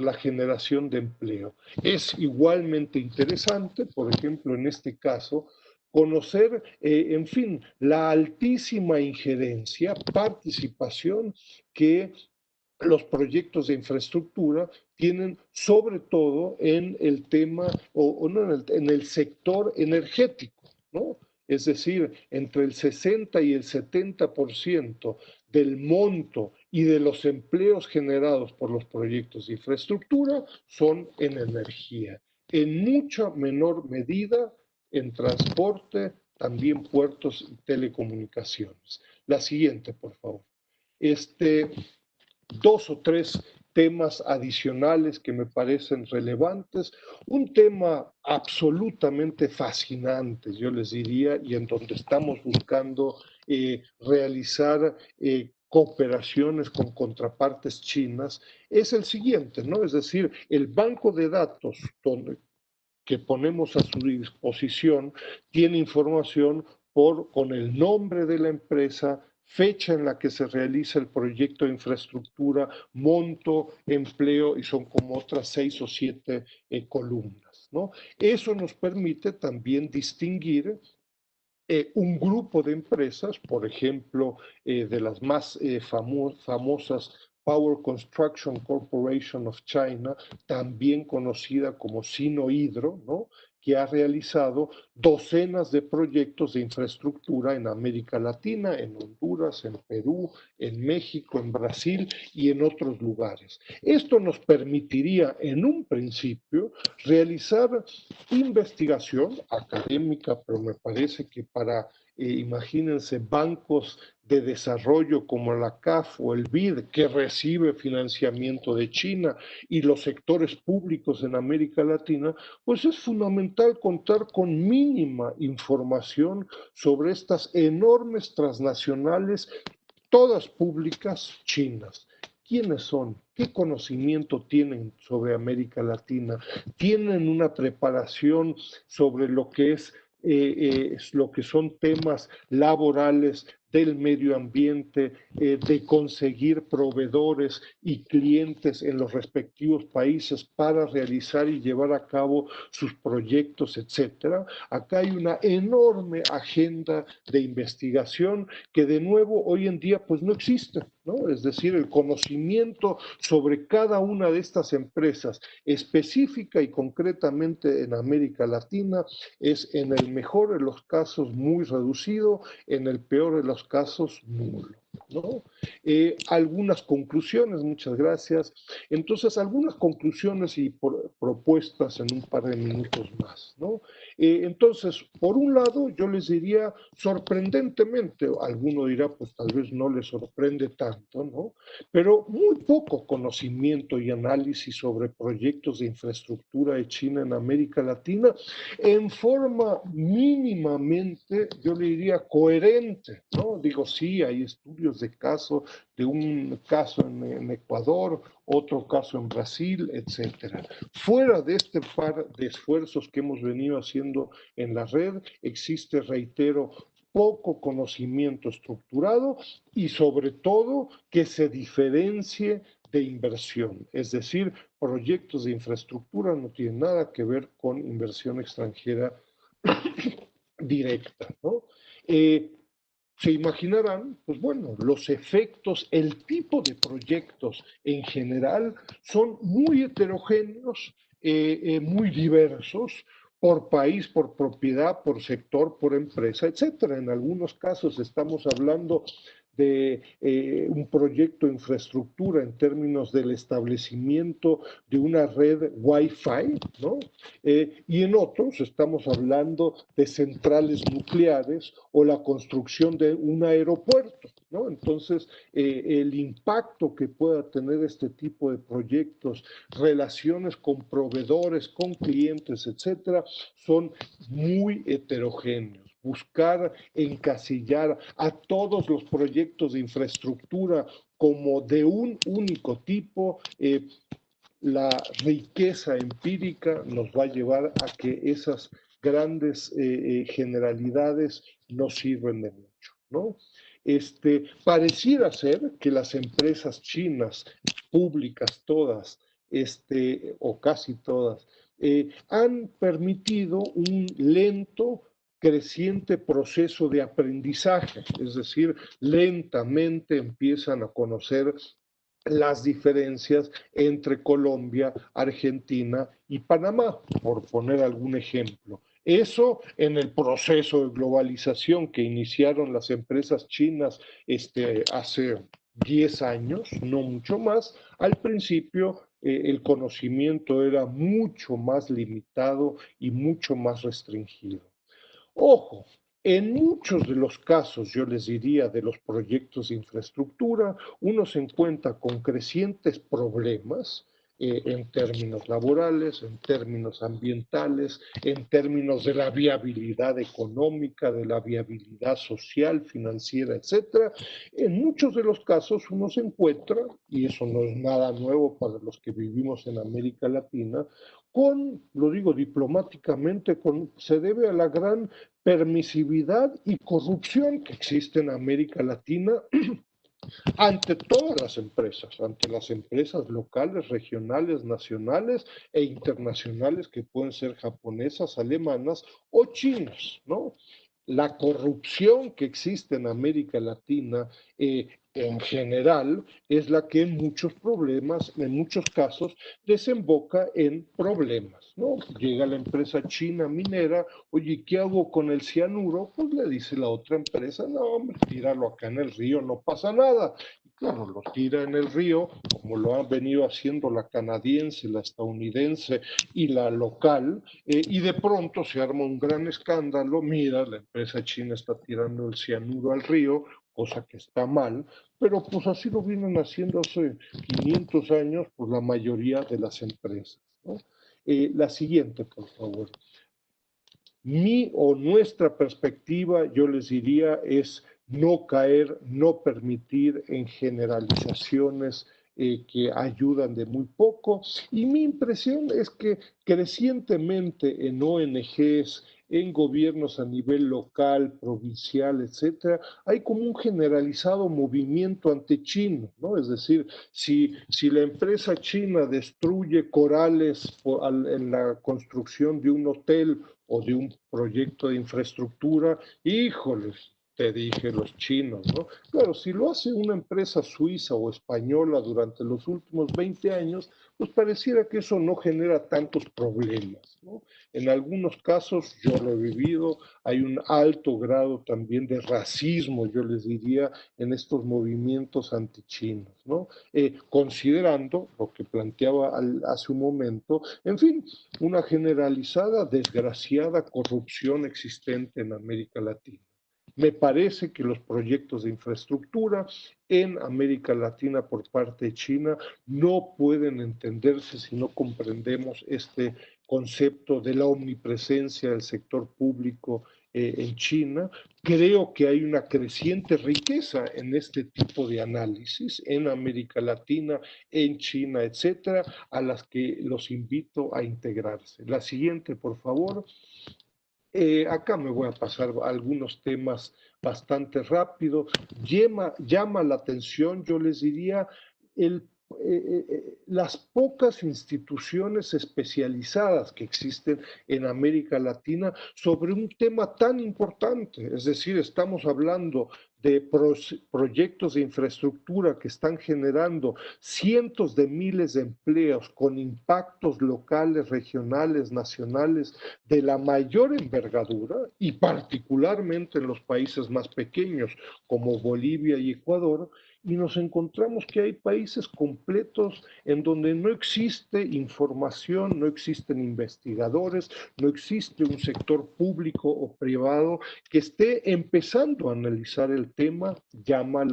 la generación de empleo. Es igualmente interesante, por ejemplo, en este caso, conocer, en fin, la altísima injerencia, participación que los proyectos de infraestructura tienen sobre todo en el tema o no en el sector energético, ¿no? Es decir, entre el 60 y el 70% del monto y de los empleos generados por los proyectos de infraestructura son en energía. En mucha menor medida en transporte, también puertos y telecomunicaciones. La siguiente, por favor. Dos o tres temas adicionales que me parecen relevantes. Un tema absolutamente fascinante, yo les diría, y en donde estamos buscando realizar cooperaciones con contrapartes chinas, es el siguiente, ¿no? Es decir, el banco de datos que ponemos a su disposición tiene información con el nombre de la empresa, fecha en la que se realiza el proyecto de infraestructura, monto, empleo, y son como otras 6 o 7 columnas, ¿no? Eso nos permite también distinguir un grupo de empresas, por ejemplo, de las más famosas Power Construction Corporation of China, también conocida como Sinohydro, ¿no? Que ha realizado docenas de proyectos de infraestructura en América Latina, en Honduras, en Perú, en México, en Brasil y en otros lugares. Esto nos permitiría, en un principio, realizar investigación académica, pero me parece que para, imagínense, bancos de desarrollo como la CAF o el BID, que recibe financiamiento de China, y los sectores públicos en América Latina, pues es fundamental contar con mínima información sobre estas enormes transnacionales, todas públicas chinas. quiénes son, qué conocimiento tienen sobre América Latina, tienen una preparación sobre lo que son temas laborales del medio ambiente, de conseguir proveedores y clientes en los respectivos países para realizar y llevar a cabo sus proyectos, etcétera. Acá hay una enorme agenda de investigación que de nuevo hoy en día pues no existe, ¿no? Es decir, el conocimiento sobre cada una de estas empresas específica y concretamente en América Latina es en el mejor de los casos muy reducido, en el peor de los casos nulo, ¿no? Algunas conclusiones, muchas gracias. Entonces, algunas conclusiones y propuestas en un par de minutos más, ¿no? Entonces, por un lado, yo les diría, sorprendentemente, alguno dirá, pues tal vez no les sorprende tanto, ¿no? Pero muy poco conocimiento y análisis sobre proyectos de infraestructura de China en América Latina en forma mínimamente, yo le diría, coherente, ¿no? Digo, sí, hay estudios de caso, de un caso en Ecuador, otro caso en Brasil, etcétera. Fuera de este par de esfuerzos que hemos venido haciendo en la red, existe, reitero, poco conocimiento estructurado y sobre todo que se diferencie de inversión, es decir, proyectos de infraestructura no tienen nada que ver con inversión extranjera directa, ¿no? Se imaginarán, pues bueno, los efectos, el tipo de proyectos en general son muy heterogéneos, muy diversos, por país, por propiedad, por sector, por empresa, etcétera. En algunos casos estamos hablando de un proyecto de infraestructura en términos del establecimiento de una red Wi-Fi, ¿no? Y en otros estamos hablando de centrales nucleares o la construcción de un aeropuerto, ¿no? Entonces, el impacto que pueda tener este tipo de proyectos, relaciones con proveedores, con clientes, etcétera, son muy heterogéneos. Buscar encasillar a todos los proyectos de infraestructura como de un único tipo, la riqueza empírica nos va a llevar a que esas grandes generalidades no sirven de mucho, ¿no? Pareciera ser que las empresas chinas, públicas todas, o casi todas, han permitido un lento, creciente proceso de aprendizaje, es decir, lentamente empiezan a conocer las diferencias entre Colombia, Argentina y Panamá, por poner algún ejemplo. Eso en el proceso de globalización que iniciaron las empresas chinas hace 10 años, no mucho más, al principio el conocimiento era mucho más limitado y mucho más restringido. Ojo, en muchos de los casos, yo les diría, de los proyectos de infraestructura, uno se encuentra con crecientes problemas en términos laborales, en términos ambientales, en términos de la viabilidad económica, de la viabilidad social, financiera, etcétera. En muchos de los casos uno se encuentra, y eso no es nada nuevo para los que vivimos en América Latina, lo digo diplomáticamente, se debe a la gran permisividad y corrupción que existe en América Latina ante todas ante las empresas locales, regionales, nacionales e internacionales que pueden ser japonesas, alemanas o chinas, ¿no? La corrupción que existe en América Latina en general es la que en muchos problemas, en muchos casos, desemboca en problemas, ¿no? Llega la empresa china minera, oye, ¿qué hago con el cianuro? Pues le dice la otra empresa, no, hombre, tíralo acá en el río, no pasa nada. Claro, lo tira en el río, como lo han venido haciendo la canadiense, la estadounidense y la local, y de pronto se arma un gran escándalo. Mira, la empresa china está tirando el cianuro al río, cosa que está mal, pero pues así lo vienen haciendo hace 500 años por la mayoría de las empresas, ¿no? La siguiente, por favor. Mi o nuestra perspectiva, yo les diría, es no caer, no permitir en generalizaciones que ayudan de muy poco. Y mi impresión es que crecientemente en ONGs, en gobiernos a nivel local, provincial, etcétera, hay como un generalizado movimiento anti-chino, ¿no? Es decir, si la empresa china destruye corales en la construcción de un hotel o de un proyecto de infraestructura, híjoles, te dije los chinos, ¿no? Claro, si lo hace una empresa suiza o española durante los últimos 20 años, pues pareciera que eso no genera tantos problemas, ¿no? En algunos casos, yo lo he vivido, hay un alto grado también de racismo, yo les diría, en estos movimientos antichinos, ¿no? Considerando lo que planteaba hace un momento, en fin, una generalizada, desgraciada corrupción existente en América Latina. Me parece que los proyectos de infraestructura en América Latina por parte de China no pueden entenderse si no comprendemos este concepto de la omnipresencia del sector público en China. Creo que hay una creciente riqueza en este tipo de análisis en América Latina, en China, etcétera, a las que los invito a integrarse. La siguiente, por favor. Acá me voy a pasar algunos temas bastante rápido. Llama la atención, yo les diría, las pocas instituciones especializadas que existen en América Latina sobre un tema tan importante. Es decir, estamos hablando de proyectos de infraestructura que están generando cientos de miles de empleos con impactos locales, regionales, nacionales de la mayor envergadura y particularmente en los países más pequeños como Bolivia y Ecuador, y nos encontramos que hay países completos en donde no existe información, no existen investigadores, no existe un sector público o privado que esté empezando a analizar el tema. Llama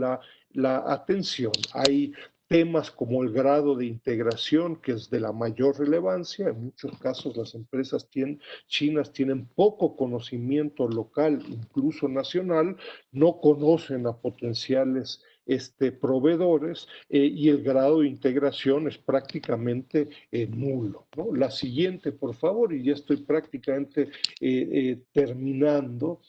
la atención. Hay temas como el grado de integración, que es de la mayor relevancia. En muchos casos las empresas chinas tienen poco conocimiento local, incluso nacional, no conocen a potenciales proveedores y el grado de integración es prácticamente nulo, ¿no? La siguiente, por favor, y ya estoy prácticamente terminando.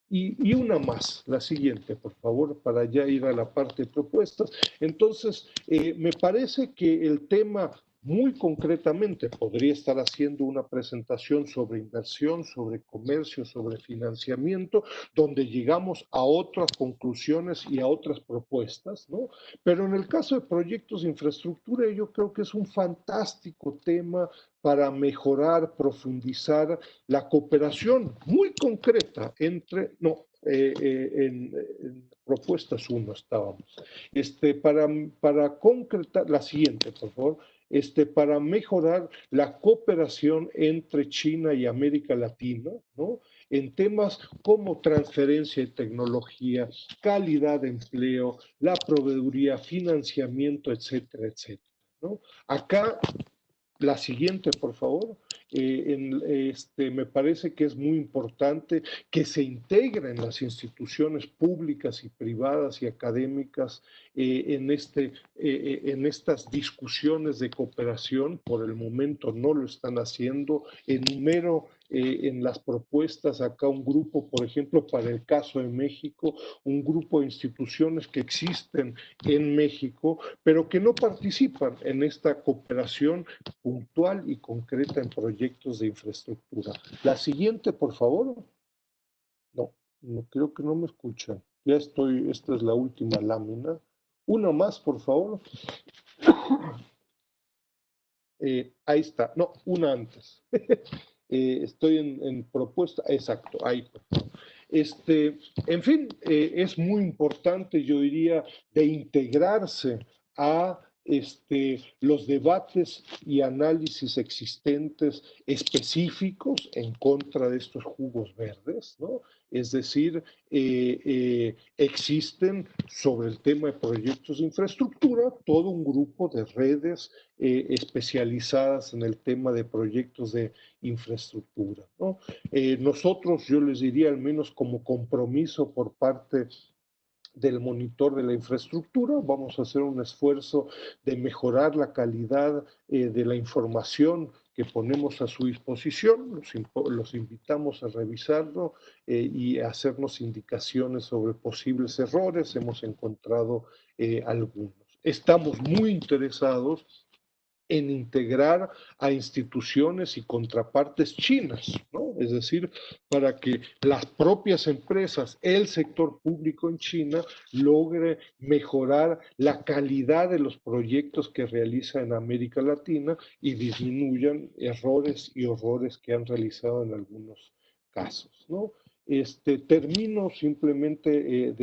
Y una más, la siguiente, por favor, para ya ir a la parte de propuestas. Entonces, me parece que el tema muy concretamente podría estar haciendo una presentación sobre inversión, sobre comercio, sobre financiamiento, donde llegamos a otras conclusiones y a otras propuestas, ¿no? Pero en el caso de proyectos de infraestructura, yo creo que es un fantástico tema para mejorar, profundizar la cooperación muy concreta entre, no, en propuestas 1 estábamos, para concretar, la siguiente, por favor, para mejorar la cooperación entre China y América Latina, ¿no? En temas como transferencia de tecnología, calidad de empleo, la proveeduría, financiamiento, etcétera, etcétera, ¿no? Acá la siguiente, por favor. Me parece que es muy importante que se integren las instituciones públicas y privadas y académicas en estas discusiones de cooperación. Por el momento no lo están haciendo. Enumero en las propuestas acá un grupo, por ejemplo, para el caso de México, un grupo de instituciones que existen en México, pero que no participan en esta cooperación puntual y concreta en proyectos de infraestructura. La siguiente, por favor. No, creo que no me escuchan. Ya estoy, esta es la última lámina. Una más, por favor. Ahí está. No, una antes. Estoy en propuesta. Exacto, ahí. En fin, es muy importante, yo diría, de integrarse a los debates y análisis existentes específicos en contra de estos jugos verdes, ¿no? Es decir, existen sobre el tema de proyectos de infraestructura todo un grupo de redes especializadas en el tema de proyectos de infraestructura, ¿no? Nosotros, yo les diría, al menos como compromiso por parte del monitor de la infraestructura. Vamos a hacer un esfuerzo de mejorar la calidad de la información que ponemos a su disposición. Los invitamos a revisarlo y a hacernos indicaciones sobre posibles errores. Hemos encontrado algunos. Estamos muy interesados en integrar a instituciones y contrapartes chinas, ¿no? Es decir, para que las propias empresas, el sector público en China, logre mejorar la calidad de los proyectos que realiza en América Latina y disminuyan errores y horrores que han realizado en algunos casos, ¿no? Termino simplemente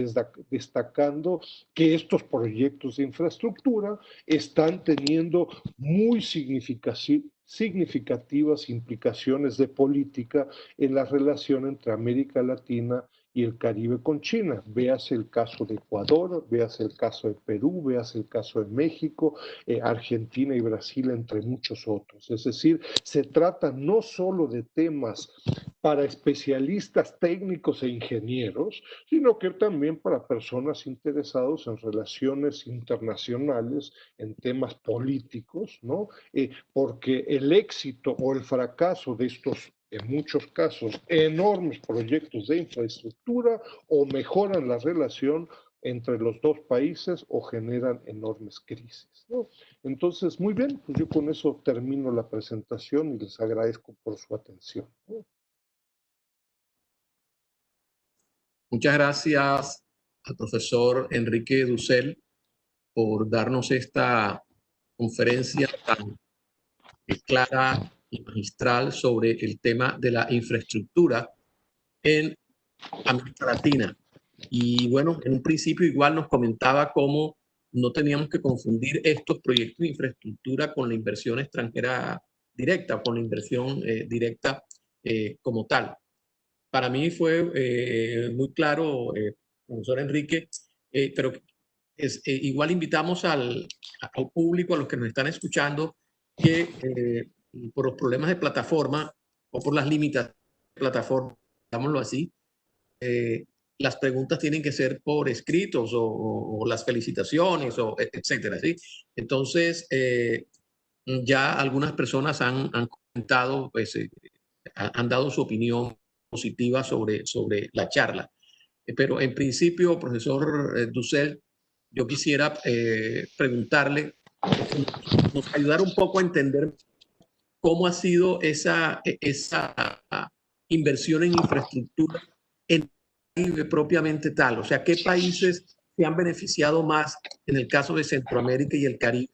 destacando que estos proyectos de infraestructura están teniendo muy significativas implicaciones de política en la relación entre América Latina y el Caribe con China. Véase el caso de Ecuador, véase el caso de Perú, véase el caso de México, Argentina y Brasil, entre muchos otros. Es decir, se trata no solo de temas para especialistas técnicos e ingenieros, sino que también para personas interesadas en relaciones internacionales, en temas políticos, ¿no? Porque el éxito o el fracaso de estos, en muchos casos, enormes proyectos de infraestructura o mejoran la relación entre los dos países o generan enormes crisis, ¿no? Entonces, muy bien, pues yo con eso termino la presentación y les agradezco por su atención, ¿no? Muchas gracias al profesor Enrique Dussel por darnos esta conferencia tan clara y magistral sobre el tema de la infraestructura en América Latina. Y bueno, en un principio igual nos comentaba cómo no teníamos que confundir estos proyectos de infraestructura con la inversión extranjera directa, con la inversión directa como tal. Para mí fue muy claro, profesor Enrique, pero igual invitamos al público, a los que nos están escuchando, que por los problemas de plataforma o por las limitaciones de plataforma, digámoslo así, las preguntas tienen que ser por escritos o las felicitaciones, o etcétera, ¿sí? Entonces, ya algunas personas han comentado, pues, han dado su opinión positiva sobre la charla. Pero en principio, profesor Dussel, yo quisiera preguntarle, nos ayudar un poco a entender cómo ha sido esa inversión en infraestructura en el Caribe propiamente tal. O sea, ¿qué países se han beneficiado más en el caso de Centroamérica y el Caribe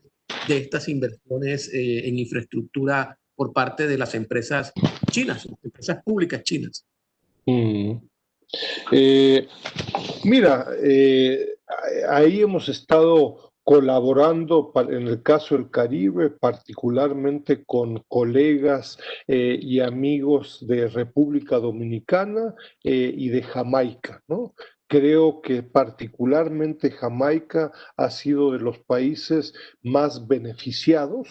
de estas inversiones en infraestructura por parte de las empresas chinas, empresas públicas chinas? Mira, ahí hemos estado colaborando en el caso del Caribe, particularmente con colegas y amigos de República Dominicana y de Jamaica, ¿no? Creo que particularmente Jamaica ha sido de los países más beneficiados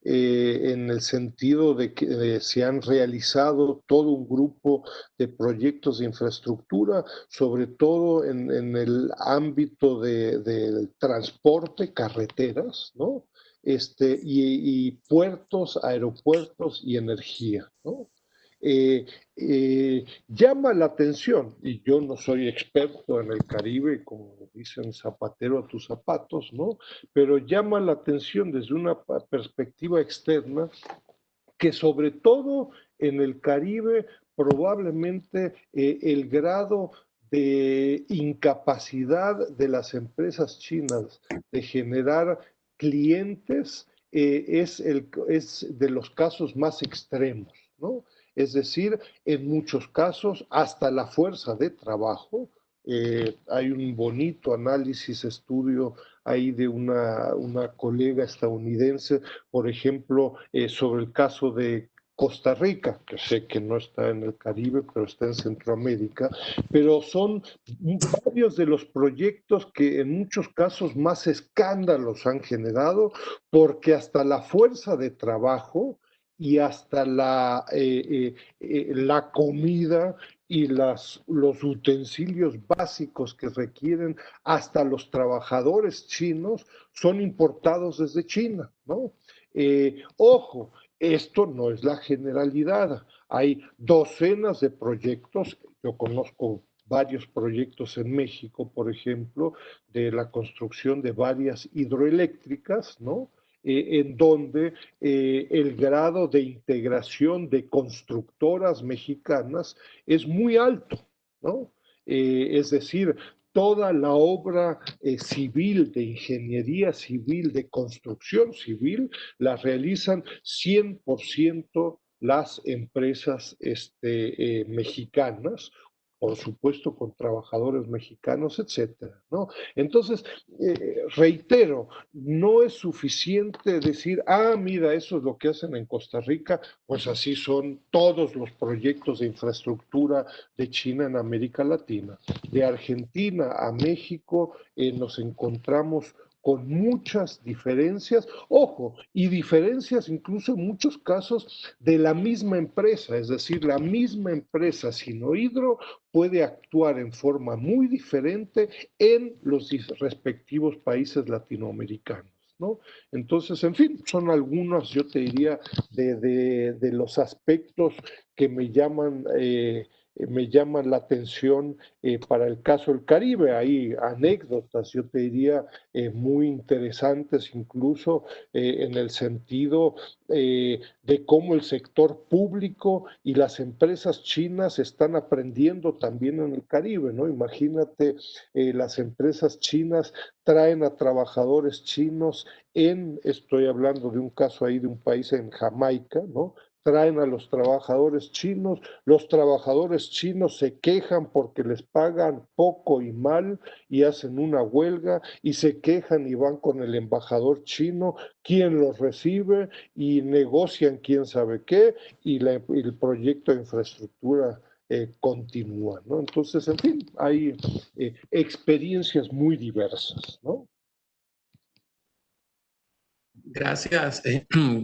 en el sentido de que se han realizado todo un grupo de proyectos de infraestructura, sobre todo en el ámbito del transporte, carreteras, ¿no? Y puertos, aeropuertos y energía, ¿no? Llama la atención, y yo no soy experto en el Caribe, como dicen zapatero a tus zapatos, ¿no? Pero llama la atención desde una perspectiva externa que sobre todo en el Caribe probablemente el grado de incapacidad de las empresas chinas de generar clientes es de los casos más extremos, ¿no? Es decir, en muchos casos, hasta la fuerza de trabajo, hay un bonito análisis, estudio ahí de una colega estadounidense, por ejemplo, sobre el caso de Costa Rica, que sé que no está en el Caribe, pero está en Centroamérica, pero son varios de los proyectos que en muchos casos más escándalos han generado, porque hasta la fuerza de trabajo y hasta la comida y los utensilios básicos que requieren hasta los trabajadores chinos son importados desde China, ¿no? Ojo, esto no es la generalidad. Hay docenas de proyectos, yo conozco varios proyectos en México, por ejemplo, de la construcción de varias hidroeléctricas, ¿no? En donde el grado de integración de constructoras mexicanas es muy alto, ¿no? Es decir, toda la obra civil, de ingeniería civil, de construcción civil, la realizan 100% las empresas mexicanas, por supuesto con trabajadores mexicanos, etcétera, ¿no? Entonces, reitero, no es suficiente decir, ah, mira, eso es lo que hacen en Costa Rica, pues así son todos los proyectos de infraestructura de China en América Latina. De Argentina a México nos encontramos con muchas diferencias, ojo, y diferencias incluso en muchos casos de la misma empresa, es decir, la misma empresa Sinohydro puede actuar en forma muy diferente en los respectivos países latinoamericanos, ¿no? Entonces, en fin, son algunos, yo te diría, de los aspectos que me llaman la atención para el caso del Caribe. Hay anécdotas, yo te diría, muy interesantes, incluso en el sentido de cómo el sector público y las empresas chinas están aprendiendo también en el Caribe, ¿no? Imagínate, las empresas chinas traen a trabajadores chinos estoy hablando de un caso ahí de un país en Jamaica, ¿no? Traen a los trabajadores chinos se quejan porque les pagan poco y mal y hacen una huelga y se quejan y van con el embajador chino, quien los recibe y negocian quién sabe qué y el proyecto de infraestructura continúa, ¿no? Entonces, en fin, hay experiencias muy diversas, ¿no? Gracias,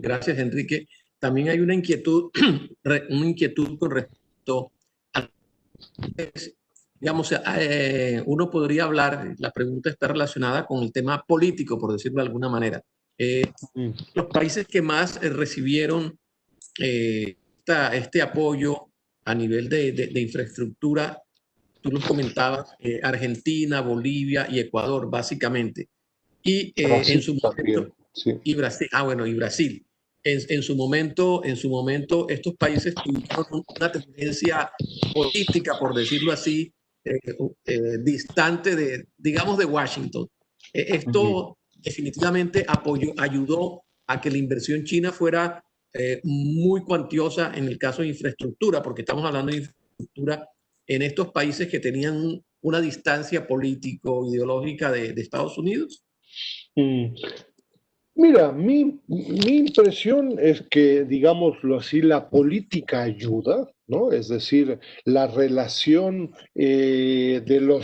gracias, Enrique. También hay una inquietud, una inquietud con respecto a, digamos, uno podría hablar, la pregunta está relacionada con el tema político, por decirlo de alguna manera. Los países que más recibieron este apoyo a nivel de infraestructura, tú los comentabas, Argentina, Bolivia y Ecuador, básicamente. Y en Brasil su también, momento, sí. y Brasil, bueno, y Brasil. En su momento, estos países tuvieron una tendencia política, por decirlo así, distante de, digamos, de Washington. Esto definitivamente ayudó a que la inversión china fuera muy cuantiosa en el caso de infraestructura, porque estamos hablando de infraestructura en estos países que tenían una distancia político-ideológica de Estados Unidos. Mira, mi impresión es que, digámoslo así, la política ayuda, ¿no? Es decir, la relación del,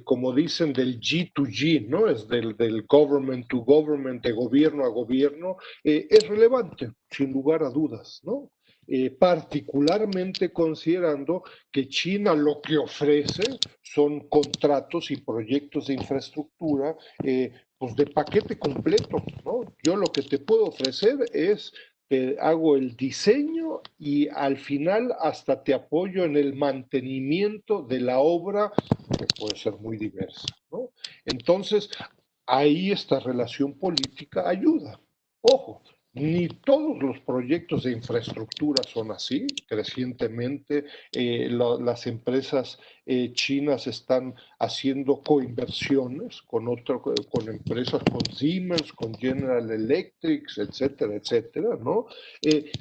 como dicen, del G2G, ¿no? Es del government to government, de gobierno a gobierno, es relevante, sin lugar a dudas, ¿no? Particularmente considerando que China lo que ofrece son contratos y proyectos de infraestructura pues de paquete completo, ¿no? Yo lo que te puedo ofrecer es que hago el diseño y al final hasta te apoyo en el mantenimiento de la obra, que puede ser muy diversa, ¿no? Entonces, ahí esta relación política ayuda. Ojo, ni todos los proyectos de infraestructura son así. Crecientemente, las empresas chinas están haciendo coinversiones con empresas, con Siemens, con General Electric, etcétera, etcétera, ¿no?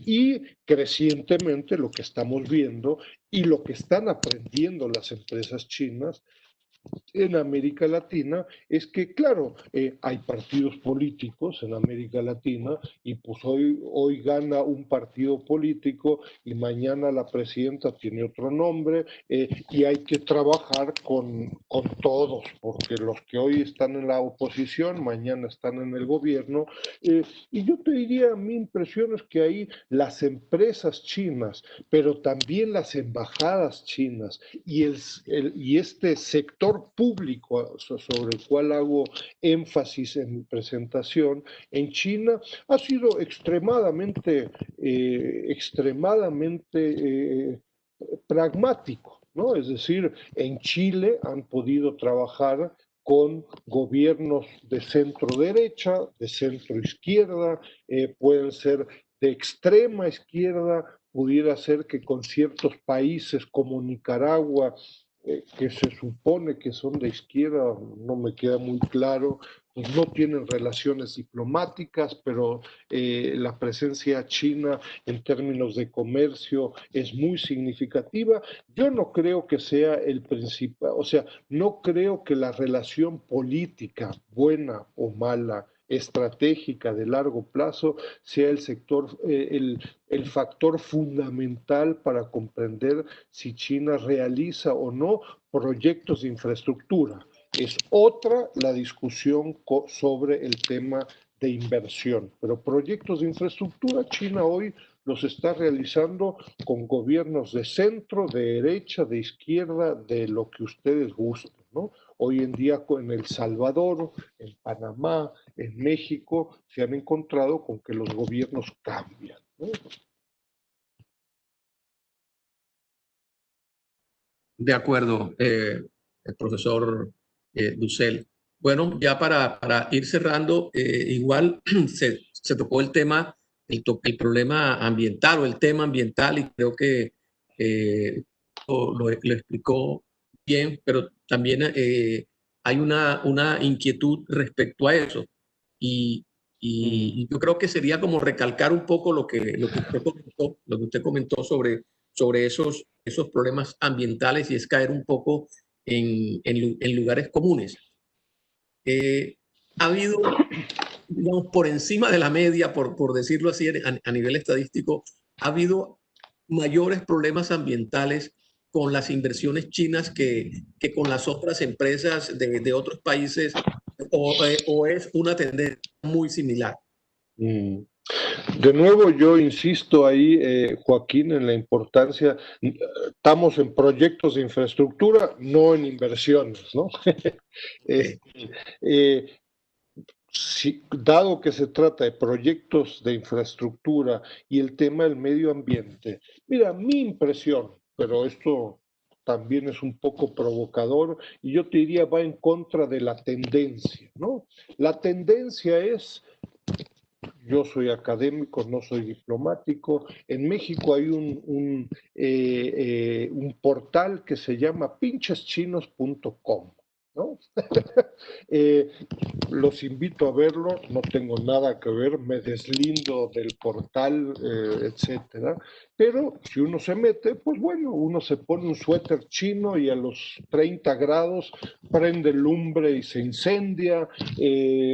Y crecientemente lo que estamos viendo y lo que están aprendiendo las empresas chinas en América Latina es que, claro, hay partidos políticos en América Latina y pues hoy gana un partido político y mañana la presidenta tiene otro nombre, y hay que trabajar con todos, porque los que hoy están en la oposición, mañana están en el gobierno. Y yo te diría, mi impresión es que ahí las empresas chinas, pero también las embajadas chinas y este sector público sobre el cual hago énfasis en mi presentación, en China ha sido extremadamente pragmático, ¿no? Es decir, en Chile han podido trabajar con gobiernos de centro derecha, de centro izquierda, pueden ser de extrema izquierda, pudiera ser que con ciertos países como Nicaragua, que se supone que son de izquierda, no me queda muy claro, pues no tienen relaciones diplomáticas, pero la presencia china en términos de comercio es muy significativa. Yo no creo que sea el principal, o sea, no creo que la relación política, buena o mala, estratégica de largo plazo, sea el factor fundamental para comprender si China realiza o no proyectos de infraestructura. Es otra la discusión sobre el tema de inversión, pero proyectos de infraestructura China hoy los está realizando con gobiernos de centro, de derecha, de izquierda, de lo que ustedes gusten, ¿no? Hoy en día en El Salvador, en Panamá, en México, se han encontrado con que los gobiernos cambian, ¿no? De acuerdo, el profesor Dussel. Bueno, ya para ir cerrando, igual se tocó el tema, el problema ambiental o el tema ambiental y creo que lo explicó bien, pero también hay una inquietud respecto a eso. Y, y yo creo que sería como recalcar un poco lo que usted comentó sobre esos problemas ambientales y es caer un poco en lugares comunes. Ha habido, digamos, por encima de la media, por decirlo así, a nivel estadístico, ha habido mayores problemas ambientales con las inversiones chinas que con las otras empresas de otros países, o es una tendencia muy similar. De nuevo, yo insisto ahí, Joaquín, en la importancia, estamos en proyectos de infraestructura, no en inversiones, ¿no? Dado que se trata de proyectos de infraestructura y el tema del medio ambiente, mira, mi impresión, pero esto también es un poco provocador y yo te diría va en contra de la tendencia, ¿no? La tendencia es, yo soy académico, no soy diplomático. En México hay un portal que se llama pincheschinos.com, ¿no? Los invito a verlo, no tengo nada que ver, me deslindo del portal, etcétera. Pero si uno se mete, pues bueno, uno se pone un suéter chino y a los 30 grados prende lumbre y se incendia,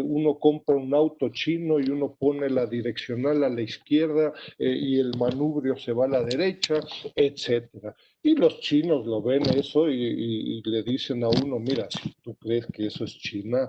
uno compra un auto chino y uno pone la direccional a la izquierda, y el manubrio se va a la derecha, etcétera. Y los chinos lo ven eso y le dicen a uno, mira, si tú crees que eso es China,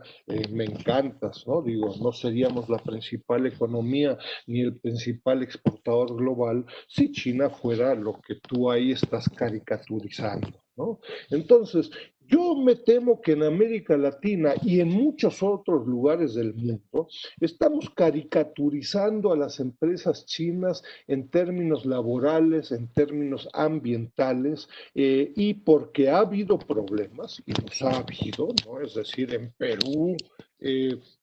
me encantas, ¿no? Digo, no seríamos la principal economía ni el principal exportador global si China fuera lo que tú ahí estás caricaturizando, ¿no? Entonces, yo me temo que en América Latina y en muchos otros lugares del mundo estamos caricaturizando a las empresas chinas en términos laborales, en términos ambientales, y porque ha habido problemas, y los ha habido, ¿no? Es decir, en Perú,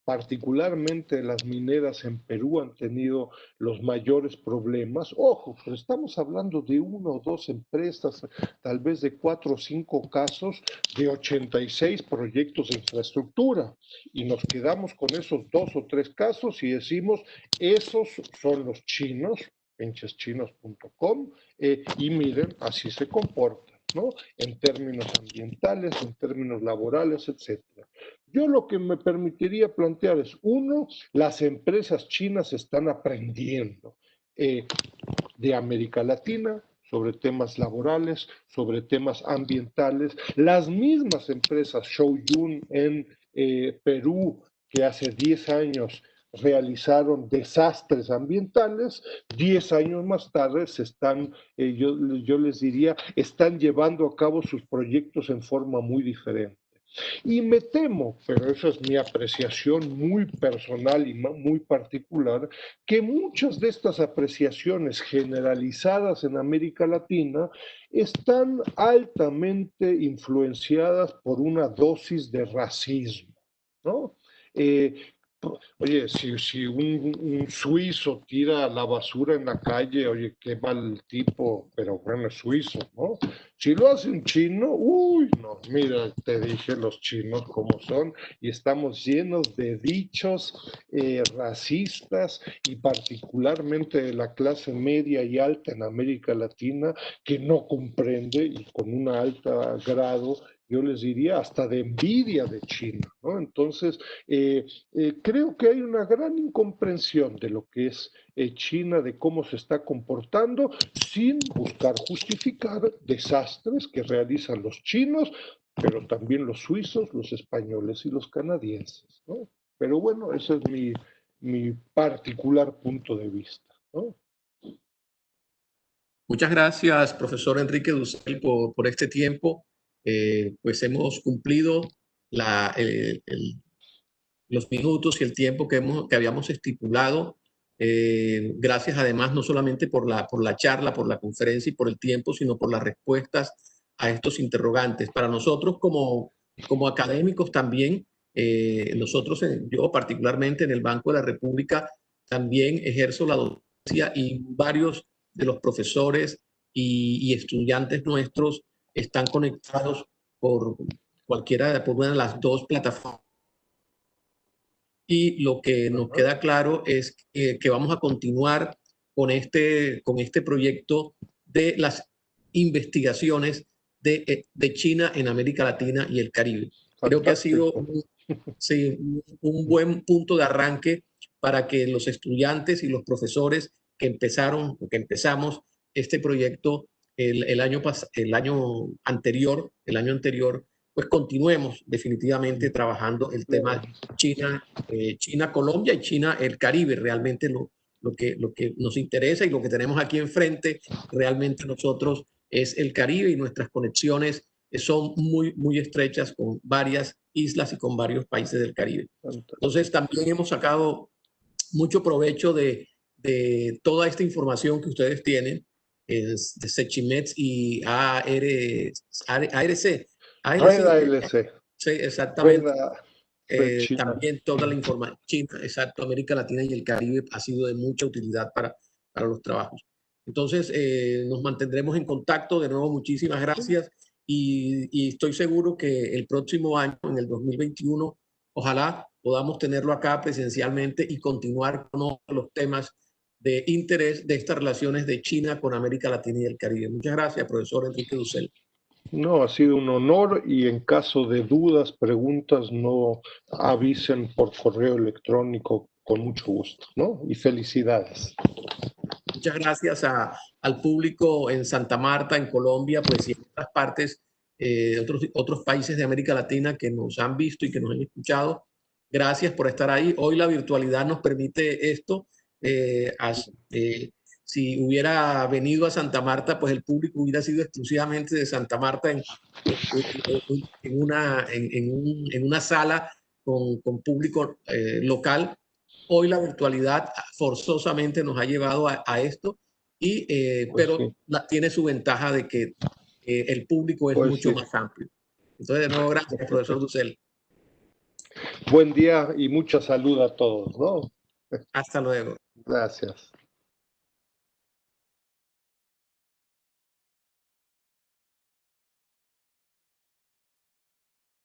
particularmente las mineras en Perú han tenido los mayores problemas. Ojo, pero estamos hablando de una o dos empresas, tal vez de 4 o 5 casos de 86 proyectos de infraestructura. Y nos quedamos con esos 2 o 3 casos y decimos, esos son los chinos, pincheschinos.com, y miren, así se comportan. ¿no? En términos ambientales, en términos laborales, etc. Yo lo que me permitiría plantear es, uno, las empresas chinas están aprendiendo de América Latina sobre temas laborales, sobre temas ambientales. Las mismas empresas Shouyun en Perú, que hace 10 años realizaron desastres ambientales, 10 años más tarde se están, yo les diría, están llevando a cabo sus proyectos en forma muy diferente. Y me temo, pero esa es mi apreciación muy personal y muy particular, que muchas de estas apreciaciones generalizadas en América Latina están altamente influenciadas por una dosis de racismo, ¿no? Oye, si un suizo tira la basura en la calle, oye, qué mal tipo, pero bueno, es suizo, ¿no? Si lo hace un chino, uy, no, mira, te dije los chinos como son, y estamos llenos de dichos racistas, y particularmente de la clase media y alta en América Latina, que no comprende, y con un alto grado, yo les diría, hasta de envidia de China, ¿no? Entonces, creo que hay una gran incomprensión de lo que es China, de cómo se está comportando, sin buscar justificar desastres que realizan los chinos, pero también los suizos, los españoles y los canadienses, ¿no? Pero bueno, ese es mi particular punto de vista, ¿no? Muchas gracias, profesor Enrique Dussel, por este tiempo. Pues hemos cumplido los minutos y el tiempo que habíamos estipulado. Gracias además no solamente por la charla, por la conferencia y por el tiempo, sino por las respuestas a estos interrogantes. Para nosotros como académicos también, nosotros, yo particularmente en el Banco de la República, también ejerzo la docencia y varios de los profesores y estudiantes nuestros están conectados por por una de las dos plataformas. Y lo que nos queda claro es que vamos a continuar con este proyecto de las investigaciones de China en América Latina y el Caribe. Creo que ha sido sí, un buen punto de arranque para que los estudiantes y los profesores que empezamos este proyecto el año anterior, pues continuemos definitivamente trabajando el tema China, Colombia y China, el Caribe. Realmente lo que nos interesa y lo que tenemos aquí enfrente, realmente nosotros es el Caribe, y nuestras conexiones son muy estrechas con varias islas y con varios países del Caribe. Entonces también hemos sacado mucho provecho de toda esta información que ustedes tienen de Sechimex y ARC. Sí, exactamente. También toda la información China, exacto, América Latina y el Caribe ha sido de mucha utilidad para los trabajos. Entonces, nos mantendremos en contacto. De nuevo, muchísimas gracias, y estoy seguro que el próximo año, en el 2021, ojalá podamos tenerlo acá presencialmente y continuar con los temas de interés de estas relaciones de China con América Latina y el Caribe. Muchas gracias, profesor Enrique Dussel. No, ha sido un honor, y en caso de dudas, preguntas, no avisen por correo electrónico, con mucho gusto, ¿no? Y felicidades. Muchas gracias al público en Santa Marta, en Colombia, pues, y en otras partes, otros países de América Latina que nos han visto y que nos han escuchado. Gracias por estar ahí. Hoy la virtualidad nos permite esto. Si hubiera venido a Santa Marta, pues el público hubiera sido exclusivamente de Santa Marta en una sala con público local. Hoy la virtualidad forzosamente nos ha llevado a esto, pero sí, tiene su ventaja de que el público es mucho más amplio. Entonces, de nuevo, gracias, profesor Dussel. Buen día y mucha salud a todos, ¿no? Hasta luego. Gracias.